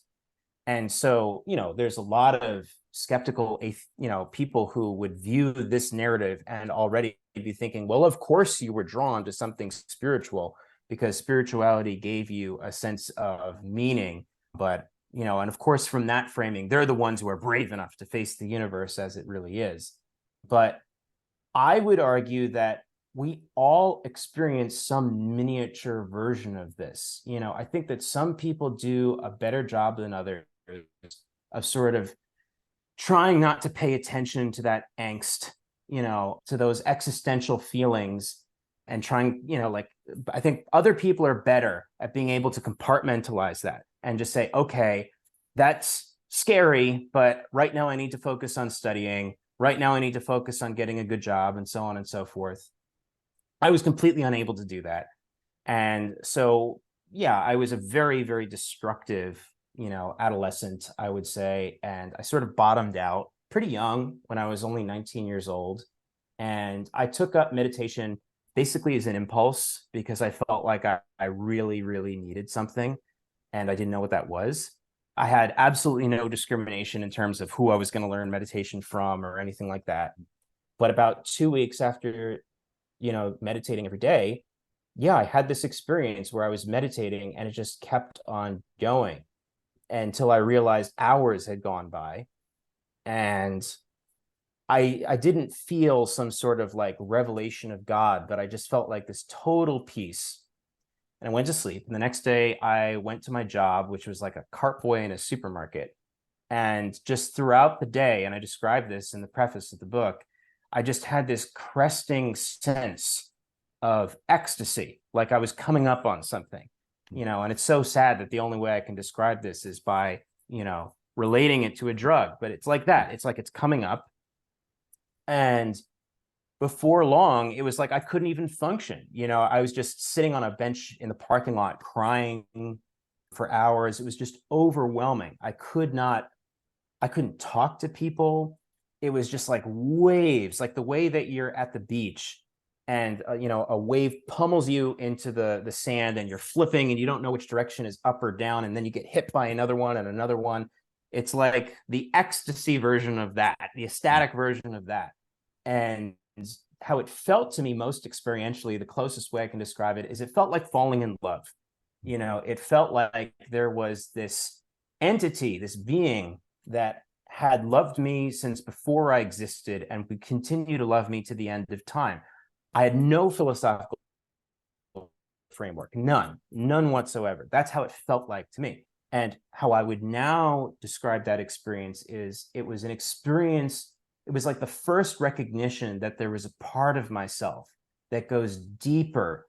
And so, there's a lot of skeptical, people who would view this narrative and already be thinking, well, of course you were drawn to something spiritual because spirituality gave you a sense of meaning. But, and of course, from that framing, they're the ones who are brave enough to face the universe as it really is. But I would argue that we all experience some miniature version of this. I think that some people do a better job than others of sort of trying not to pay attention to that angst, to those existential feelings, and trying, I think other people are better at being able to compartmentalize that and just say, okay, that's scary, but right now I need to focus on studying. Right now I need to focus on getting a good job, and so on and so forth. I was completely unable to do that. And so, yeah, I was a very, very destructive, adolescent, I would say. And I sort of bottomed out pretty young when I was only 19 years old. And I took up meditation basically as an impulse because I felt like I really, really needed something. And I didn't know what that was. I had absolutely no discrimination in terms of who I was going to learn meditation from or anything like that. But about 2 weeks after, meditating every day, yeah, I had this experience where I was meditating and it just kept on going until I realized hours had gone by. And I didn't feel some sort of like revelation of God, but I just felt like this total peace. And I went to sleep. And the next day I went to my job, which was like a cart boy in a supermarket. And just throughout the day, and I described this in the preface of the book, I just had this cresting sense of ecstasy, like I was coming up on something, and it's so sad that the only way I can describe this is by, relating it to a drug, but it's like that. It's like it's coming up. And before long, it was like I couldn't even function. I was just sitting on a bench in the parking lot crying for hours. It was just overwhelming. I could not I couldn't talk to people. It was just like waves, like the way that you're at the beach and a wave pummels you into the sand and you're flipping and you don't know which direction is up or down, and then you get hit by another one and another one. It's like the ecstasy version of that, the ecstatic version of that. And how it felt to me most experientially, the closest way I can describe it is it felt like falling in love. It felt like there was this entity, this being that had loved me since before I existed and would continue to love me to the end of time. I had no philosophical framework, none whatsoever. That's how it felt like to me. And how I would now describe that experience is it was an experience, it was like the first recognition that there was a part of myself that goes deeper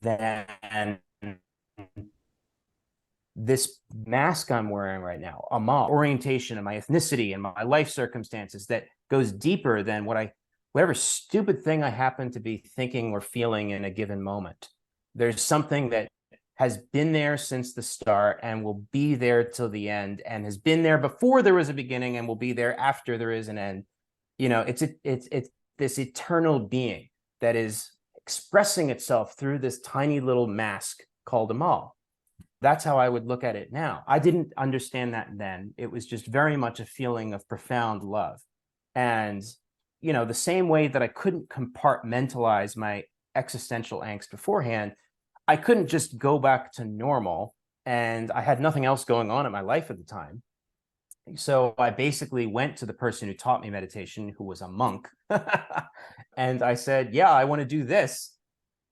than this mask I'm wearing right now, Amal, orientation and my ethnicity and my life circumstances, that goes deeper than whatever stupid thing I happen to be thinking or feeling in a given moment. There's something that has been there since the start and will be there till the end, and has been there before there was a beginning and will be there after there is an end. It's this eternal being that is expressing itself through this tiny little mask called Amal. That's how I would look at it now. I didn't understand that then. It was just very much a feeling of profound love. And, the same way that I couldn't compartmentalize my existential angst beforehand, I couldn't just go back to normal. And I had nothing else going on in my life at the time. So I basically went to the person who taught me meditation, who was a monk. And I said, yeah, I want to do this.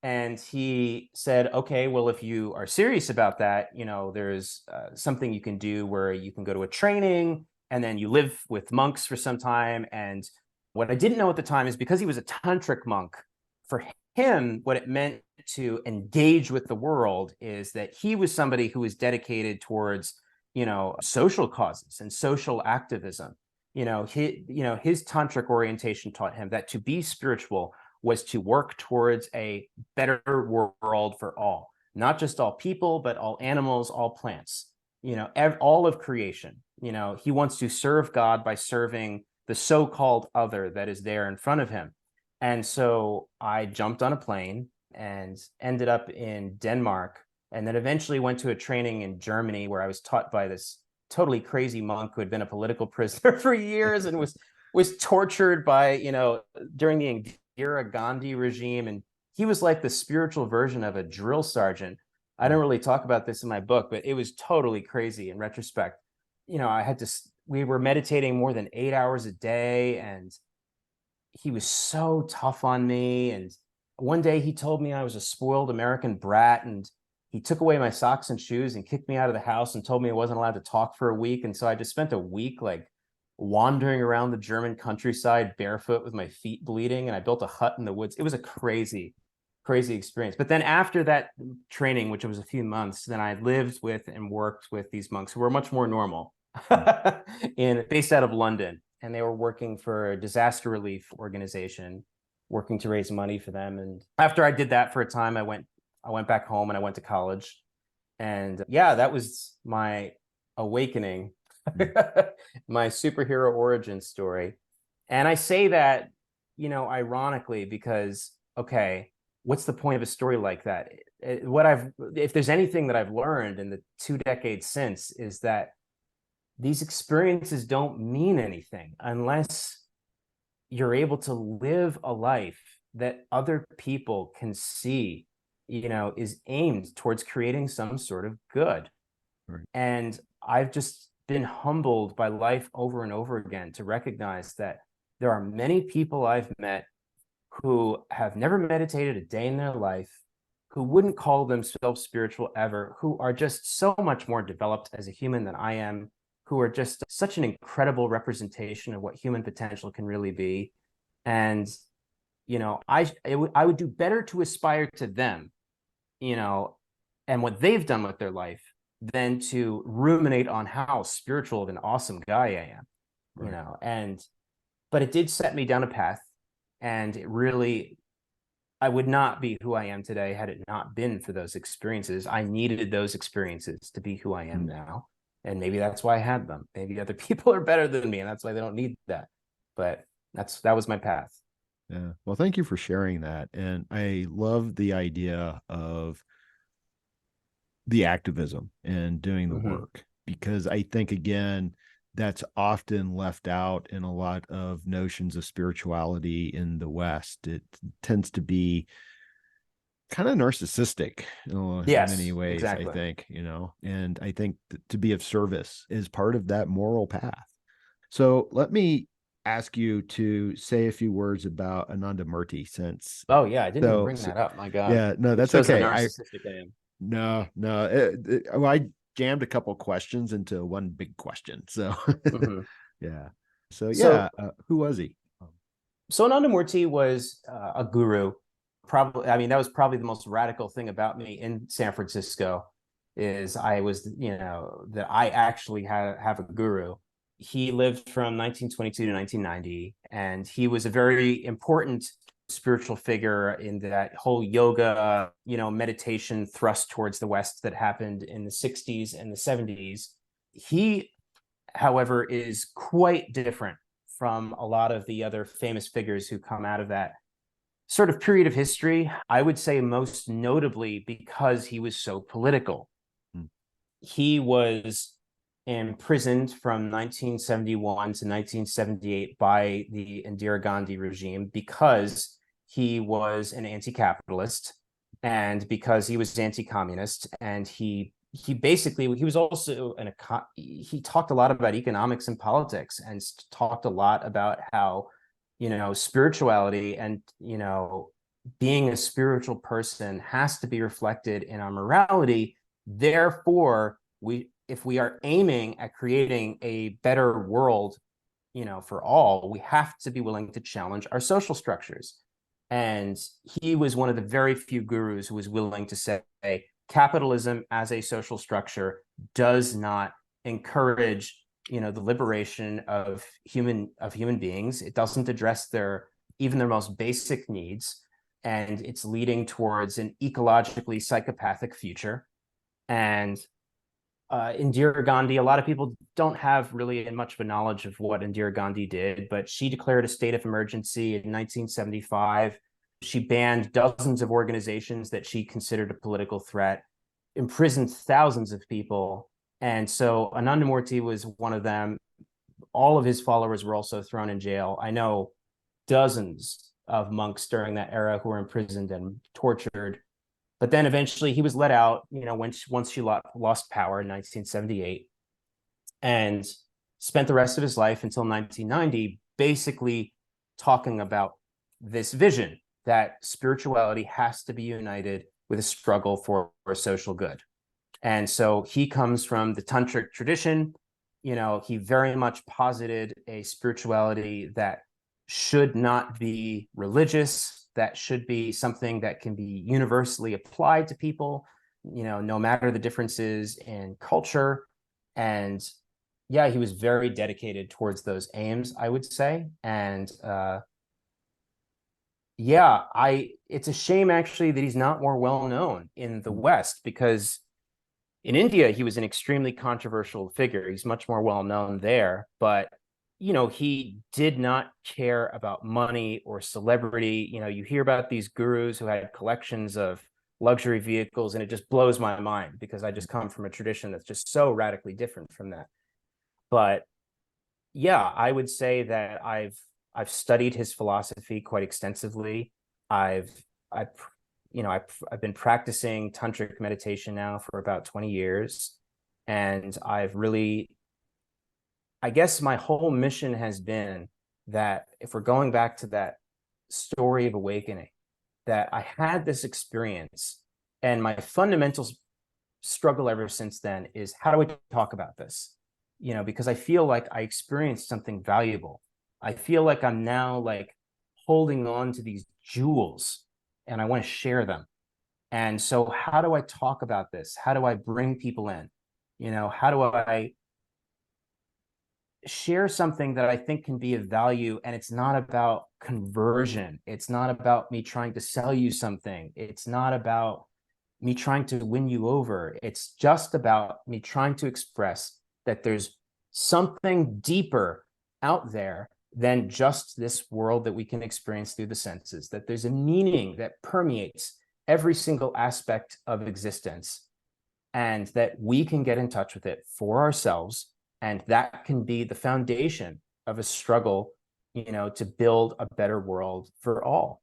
And he said, okay, well, if you are serious about that, there's something you can do where you can go to a training and then you live with monks for some time. And what I didn't know at the time is, because he was a tantric monk, for him, what it meant to engage with the world is that he was somebody who was dedicated towards, social causes and social activism. His tantric orientation taught him that to be spiritual was to work towards a better world for all, not just all people, but all animals, all plants, all of creation. He wants to serve God by serving the so-called other that is there in front of him. And so I jumped on a plane and ended up in Denmark, and then eventually went to a training in Germany where I was taught by this totally crazy monk who had been a political prisoner for years and was tortured by, during the Indira Gandhi regime. And he was like the spiritual version of a drill sergeant. I don't really talk about this in my book, but it was totally crazy in retrospect. We were meditating more than 8 hours a day, and he was so tough on me. And one day he told me I was a spoiled American brat, and he took away my socks and shoes and kicked me out of the house and told me I wasn't allowed to talk for a week. And so I just spent a week like wandering around the German countryside barefoot with my feet bleeding, and I built a hut in the woods. It was a crazy experience. But then after that training, which was a few months, then I lived with and worked with these monks who were much more normal, based out of London, and they were working for a disaster relief organization, working to raise money for them. And after I did that for a time, I went back home and I went to college, and that was my awakening. My superhero origin story. And I say that, ironically, because, okay, what's the point of a story like that? If there's anything that I've learned in the 2 decades since, is that these experiences don't mean anything unless you're able to live a life that other people can see, is aimed towards creating some sort of good. Right. And I've just been humbled by life over and over again to recognize that there are many people I've met who have never meditated a day in their life, who wouldn't call themselves spiritual ever, who are just so much more developed as a human than I am, who are just such an incredible representation of what human potential can really be. And, I would do better to aspire to them, and what they've done with their life, than to ruminate on how spiritual of an awesome guy I am, right. But it did set me down a path, and I would not be who I am today had it not been for those experiences. I needed those experiences to be who I am now. And maybe that's why I had them. Maybe other people are better than me, and that's why they don't need that. But that was my path. Yeah. Well, thank you for sharing that. And I love the idea of the activism and doing the Mm-hmm. work, because I think, again, that's often left out in a lot of notions of spirituality in the West. It tends to be kind of narcissistic in many Yes, ways, I exactly. think, and I think to be of service is part of that moral path. So let me ask you to say a few words about Anandamurti, since Oh yeah, I didn't even so, bring so that up. My God, yeah, no, it that's shows how okay. I narcissistic I am. No, no. Well, I jammed a couple questions into one big question. So, Mm-hmm. yeah. So, yeah. So, Who was he? so Anandamurti was a guru. Probably, I mean, that was probably the most radical thing about me in San Francisco, is I was, that I actually have a guru. He lived from 1922 to 1990, and he was a very important spiritual figure in that whole yoga, meditation thrust towards the West that happened in the 60s and the 70s. He, however, is quite different from a lot of the other famous figures who come out of that sort of period of history. I would say most notably because he was so political. Hmm. He was imprisoned from 1971 to 1978 by the Indira Gandhi regime because he was an anti-capitalist and because he was anti-communist, and he basically, he was also he talked a lot about economics and politics, and talked a lot about how spirituality and being a spiritual person has to be reflected in our morality. Therefore, if we are aiming at creating a better world, for all, we have to be willing to challenge our social structures. And he was one of the very few gurus who was willing to say capitalism as a social structure does not encourage the liberation of human beings. It doesn't address even their most basic needs, and it's leading towards an ecologically psychopathic future. And Indira Gandhi, a lot of people don't have really much of a knowledge of what Indira Gandhi did, but she declared a state of emergency in 1975. She banned dozens of organizations that she considered a political threat, imprisoned thousands of people. And so Anandamurti was one of them. All of his followers were also thrown in jail. I know dozens of monks during that era who were imprisoned and tortured. But then eventually he was let out, once she lost power in 1978, and spent the rest of his life until 1990 basically talking about this vision that spirituality has to be united with a struggle for social good. And so he comes from the tantric tradition. He very much posited a spirituality that should not be religious, that should be something that can be universally applied to people, no matter the differences in culture. And yeah, he was very dedicated towards those aims, I would say. And yeah, it's a shame actually that he's not more well known in the West, because in India, he was an extremely controversial figure. He's much more well known there, but he did not care about money or celebrity. You hear about these gurus who had collections of luxury vehicles, and it just blows my mind because I just come from a tradition that's just so radically different from that. But yeah, I would say that I've studied his philosophy quite extensively. I've I've I've been practicing tantric meditation now for about 20 years, and I've really, I guess my whole mission has been that if we're going back to that story of awakening, that I had this experience, and my fundamental struggle ever since then is, how do I talk about this? Because I feel like I experienced something valuable. I feel like I'm now like holding on to these jewels, and I want to share them. And so how do I talk about this? How do I bring people in? How do I share something that I think can be of value? And it's not about conversion. It's not about me trying to sell you something. It's not about me trying to win you over. It's just about me trying to express that there's something deeper out there than just this world that we can experience through the senses, that there's a meaning that permeates every single aspect of existence, and that we can get in touch with it for ourselves. And that can be the foundation of a struggle, to build a better world for all.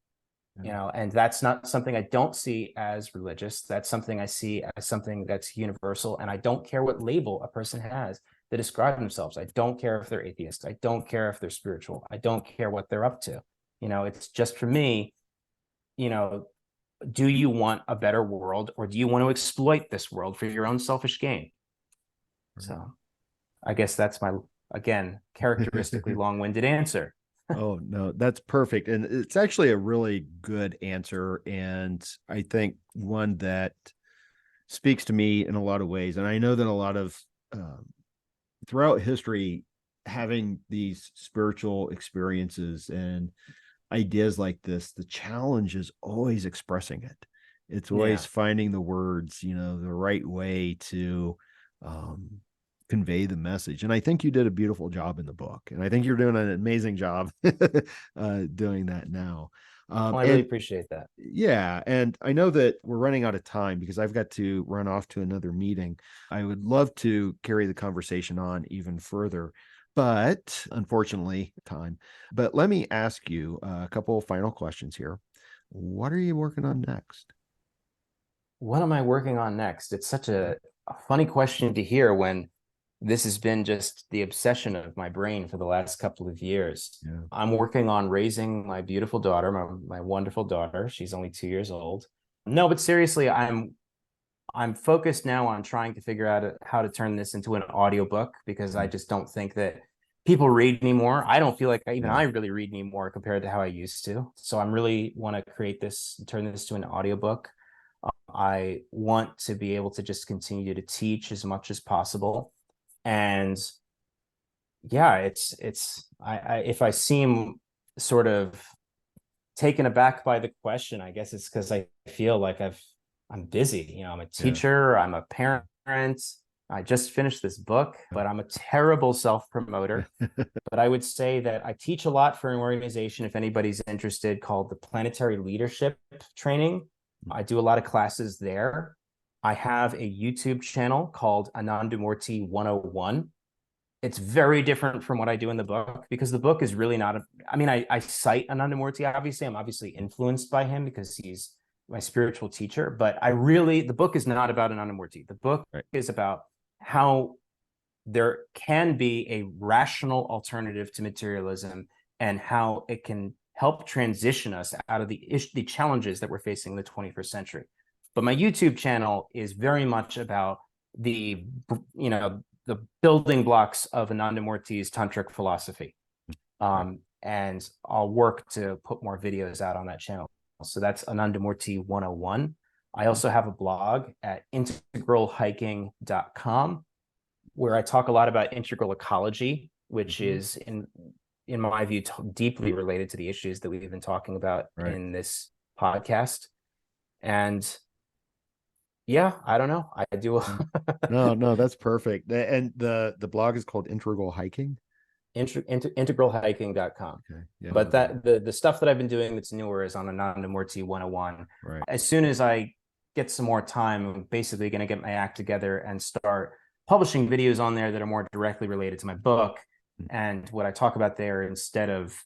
And that's not something I don't see as religious. That's something I see as something that's universal. And I don't care what label a person has to describe themselves. I don't care if they're atheist. I don't care if they're spiritual. I don't care what they're up to. It's just, for me, do you want a better world, or do you want to exploit this world for your own selfish gain? So I guess that's my, again, characteristically long-winded answer. Oh, no, that's perfect. And it's actually a really good answer. And I think one that speaks to me in a lot of ways. And I know that a lot of, throughout history, having these spiritual experiences and ideas like this, the challenge is always expressing it. It's always finding the words, the right way to, convey the message. And I think you did a beautiful job in the book, and I think you're doing an amazing job doing that now. Well, I really appreciate that. Yeah. And I know that we're running out of time because I've got to run off to another meeting. I would love to carry the conversation on even further, but unfortunately, time. But let me ask you a couple of final questions here. What are you working on next? What am I working on next? It's such a funny question to hear when this has been just the obsession of my brain for the last couple of years. Yeah. I'm working on raising my beautiful daughter, my wonderful daughter. She's only 2 years old. No, but seriously, I'm focused now on trying to figure out how to turn this into an audiobook, because I just don't think that people read anymore. I don't feel like I really read anymore compared to how I used to. So I'm really want to create this, turn this to an audiobook. I want to be able to just continue to teach as much as possible. And yeah, if I seem sort of taken aback by the question, I guess it's because I feel like I'm busy. I'm a teacher, I'm a parent. I just finished this book, but I'm a terrible self-promoter. But I would say that I teach a lot for an organization, if anybody's interested, called the Planetary Leadership Training. I do a lot of classes there. I have a YouTube channel called Anandamurti 101. It's very different from what I do in the book, because the book is really not I cite Anandamurti, obviously. I'm obviously influenced by him because he's my spiritual teacher, but the book is not about Anandamurti. The book is about how there can be a rational alternative to materialism, and how it can help transition us out of the challenges that we're facing in the 21st century. But my YouTube channel is very much about the building blocks of Anandamurti's tantric philosophy. And I'll work to put more videos out on that channel. So that's Anandamurti 101. I also have a blog at integralhiking.com, where I talk a lot about integral ecology, which is in my view deeply related to the issues that we've been talking about in this podcast. And yeah, I don't know. I do. No, that's perfect. And the blog is called Integral Hiking. Integralhiking.com. Okay. Yeah, but the stuff that I've been doing that's newer is on Anandamurti 101. Right. As soon as I get some more time, I'm basically going to get my act together and start publishing videos on there that are more directly related to my book and what I talk about there, instead of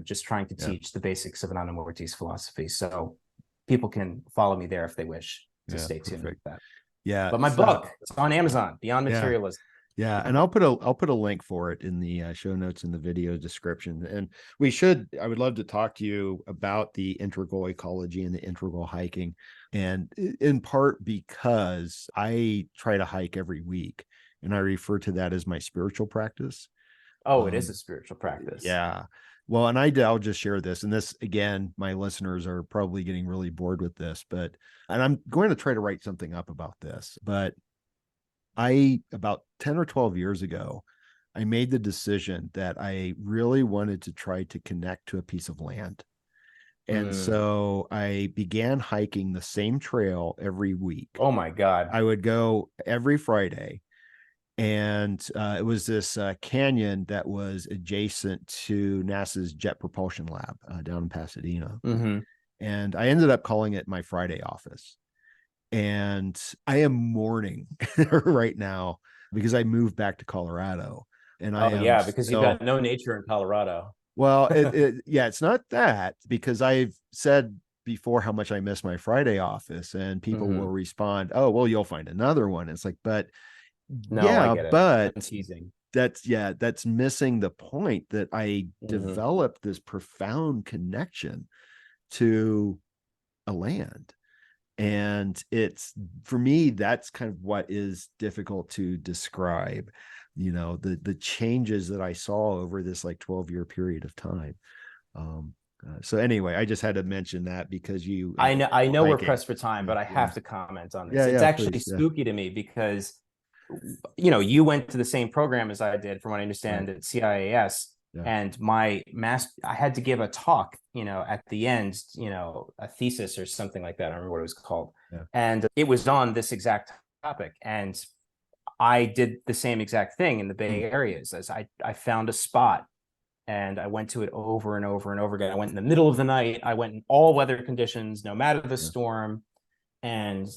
just trying to teach the basics of Anandamurti's philosophy. So people can follow me there if they wish to stay tuned with that. Yeah. But my book, it's on Amazon, Beyond Materialism. Yeah, and I'll put a link for it in the show notes in the video description. And I would love to talk to you about the integral ecology and the integral hiking, and in part because I try to hike every week, and I refer to that as my spiritual practice. Oh, it is a spiritual practice. Yeah. Well, and I'll just share this, and this, again, my listeners are probably getting really bored with this, and I'm going to try to write something up about this, but about 10 or 12 years ago, I made the decision that I really wanted to try to connect to a piece of land. And so I began hiking the same trail every week. Oh my God. I would go every Friday. And it was this canyon that was adjacent to NASA's Jet Propulsion Lab down in Pasadena. Mm-hmm. And I ended up calling it my Friday office. And I am mourning right now because I moved back to Colorado. And I Oh am yeah, because you've got no nature in Colorado. well, yeah, it's not that, because I've said before how much I miss my Friday office, and people will respond, "Oh, well, you'll find another one." It's like, but No, I yeah, get it. but I'm teasing. that's missing the point that I Mm-hmm. developed this profound connection to a land. And it's, for me, that's kind of what is difficult to describe, the changes that I saw over this like 12-year period of time. So anyway, I just had to mention that because you I know we're hiking. pressed for time, Yeah, but I yeah, have to comment on this. yeah, It's yeah, actually please, yeah, spooky to me because, you went to the same program as I did, from what I right, understand, at CIAS. yeah, And I had to give a talk, at the end, a thesis or something like that. I don't remember what it was called. yeah, And it was on this exact topic. And I did the same exact thing in the mm, Bay Areas. As I found a spot and I went to it over and over and over again. I went in the middle of the night. I went in all weather conditions, no matter the yeah, storm. And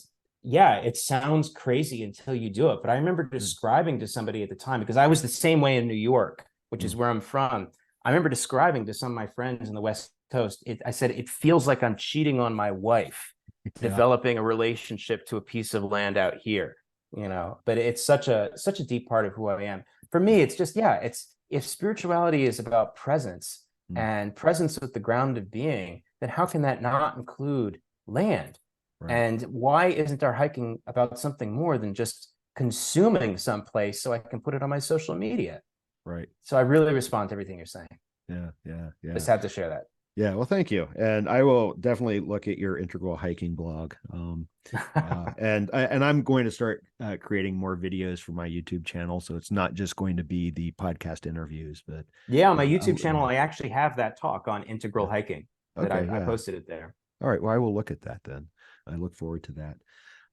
yeah, it sounds crazy until you do it. But I remember mm, describing to somebody at the time, because I was the same way in New York, which is mm, where I'm from. I remember describing to some of my friends in the West Coast, I said, it feels like I'm cheating on my wife, yeah, developing a relationship to a piece of land out here, but it's such a deep part of who I am. For me, it's just, yeah, it's, if spirituality is about presence mm, and presence with the grounded being, then how can that not include land? right, And why isn't our hiking about something more than just consuming someplace so I can put it on my social media? right, So I really respond to everything you're saying. yeah, yeah, yeah. Just had to share that. Yeah, well, thank you, and I will definitely look at your integral hiking blog. And I'm going to start creating more videos for my YouTube channel, so it's not just going to be the podcast interviews, but Yeah, on my YouTube channel, yeah, I actually have that talk on yeah. integral hiking that Okay, I yeah. posted it there. All right, well, I will look at that then. I look forward to that.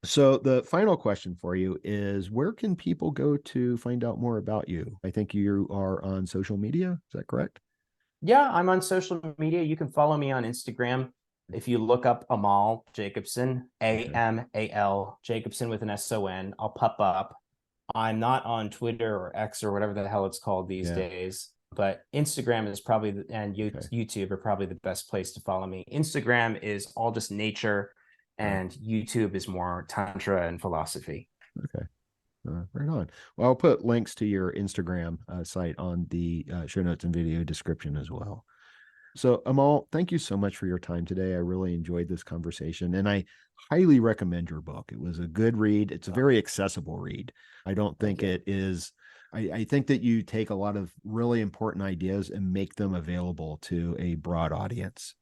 So the final question for you is, where can people go to find out more about you? I think you are on social media. Is that correct? Yeah, I'm on social media. You can follow me on Instagram. If you look up Amal Jacobson, Okay. Amal Jacobson with an SON, I'll pop up. I'm not on Twitter or X or whatever the hell it's called these Yeah. days, but Instagram is probably, and Okay. YouTube are probably the best place to follow me. Instagram is all just nature, Right. and YouTube is more Tantra and philosophy. Okay. Right on. Well, I'll put links to your Instagram site on the show notes and video description as well. So, Amal, thank you so much for your time today. I really enjoyed this conversation, and I highly recommend your book. It was a good read. It's a Oh, very accessible read. I don't thank think you. it is. I think that you take a lot of really important ideas and make them available to a broad audience.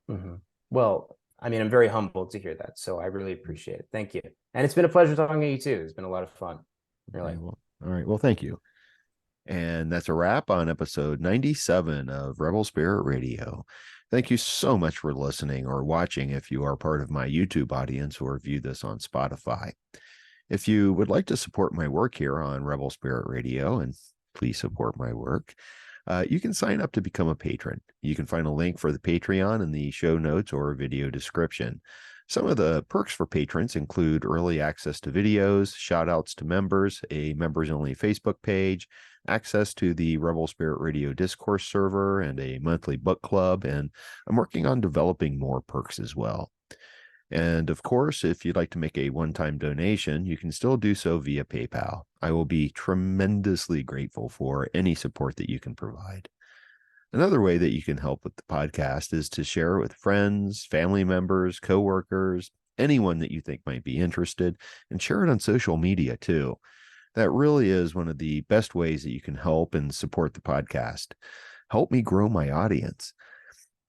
Mm-hmm. Well, I mean, I'm very humbled to hear that. So I really appreciate it. Thank you. And it's been a pleasure talking to you too. It's been a lot of fun. Okay, Really. well, all right. Well, thank you. And that's a wrap on episode 97 of Rebel Spirit Radio. Thank you so much for listening or watching if you are part of my YouTube audience or view this on Spotify. If you would like to support my work here on Rebel Spirit Radio, and please support my work, you can sign up to become a patron. You can find a link for the Patreon in the show notes or video description. Some of the perks for patrons include early access to videos, shout outs to members, a members only Facebook page, access to the Rebel Spirit Radio Discourse server, and a monthly book club. And I'm working on developing more perks as well. And of course, if you'd like to make a one-time donation, you can still do so via PayPal. I will be tremendously grateful for any support that you can provide. Another way that you can help with the podcast is to share it with friends, family members, coworkers, anyone that you think might be interested, and share it on social media too. That really is one of the best ways that you can help and support the podcast. Help me grow my audience.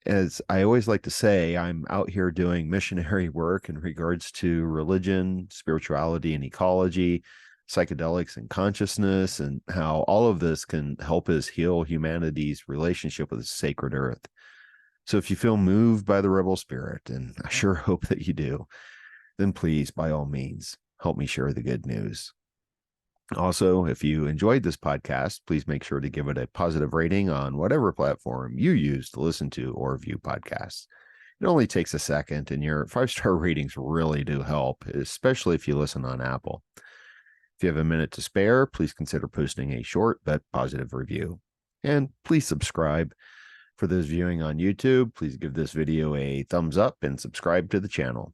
As I always like to say, I'm out here doing missionary work in regards to religion, spirituality, and ecology, psychedelics and consciousness, and how all of this can help us heal humanity's relationship with the sacred earth. So if you feel moved by the rebel spirit, and I sure hope that you do, then please, by all means, help me share the good news. Also, if you enjoyed this podcast, please make sure to give it a positive rating on whatever platform you use to listen to or view podcasts. It only takes a second, and your 5-star ratings really do help, especially if you listen on Apple. If you have a minute to spare, please consider posting a short but positive review. And please subscribe. For those viewing on YouTube, please give this video a thumbs up and subscribe to the channel.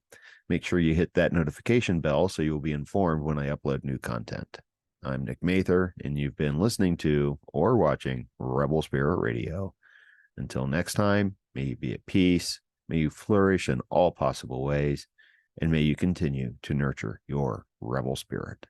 Make sure you hit that notification bell so you'll be informed when I upload new content. I'm Nick Mather, and you've been listening to or watching Rebel Spirit Radio. Until next time, may you be at peace, may you flourish in all possible ways, and may you continue to nurture your rebel spirit.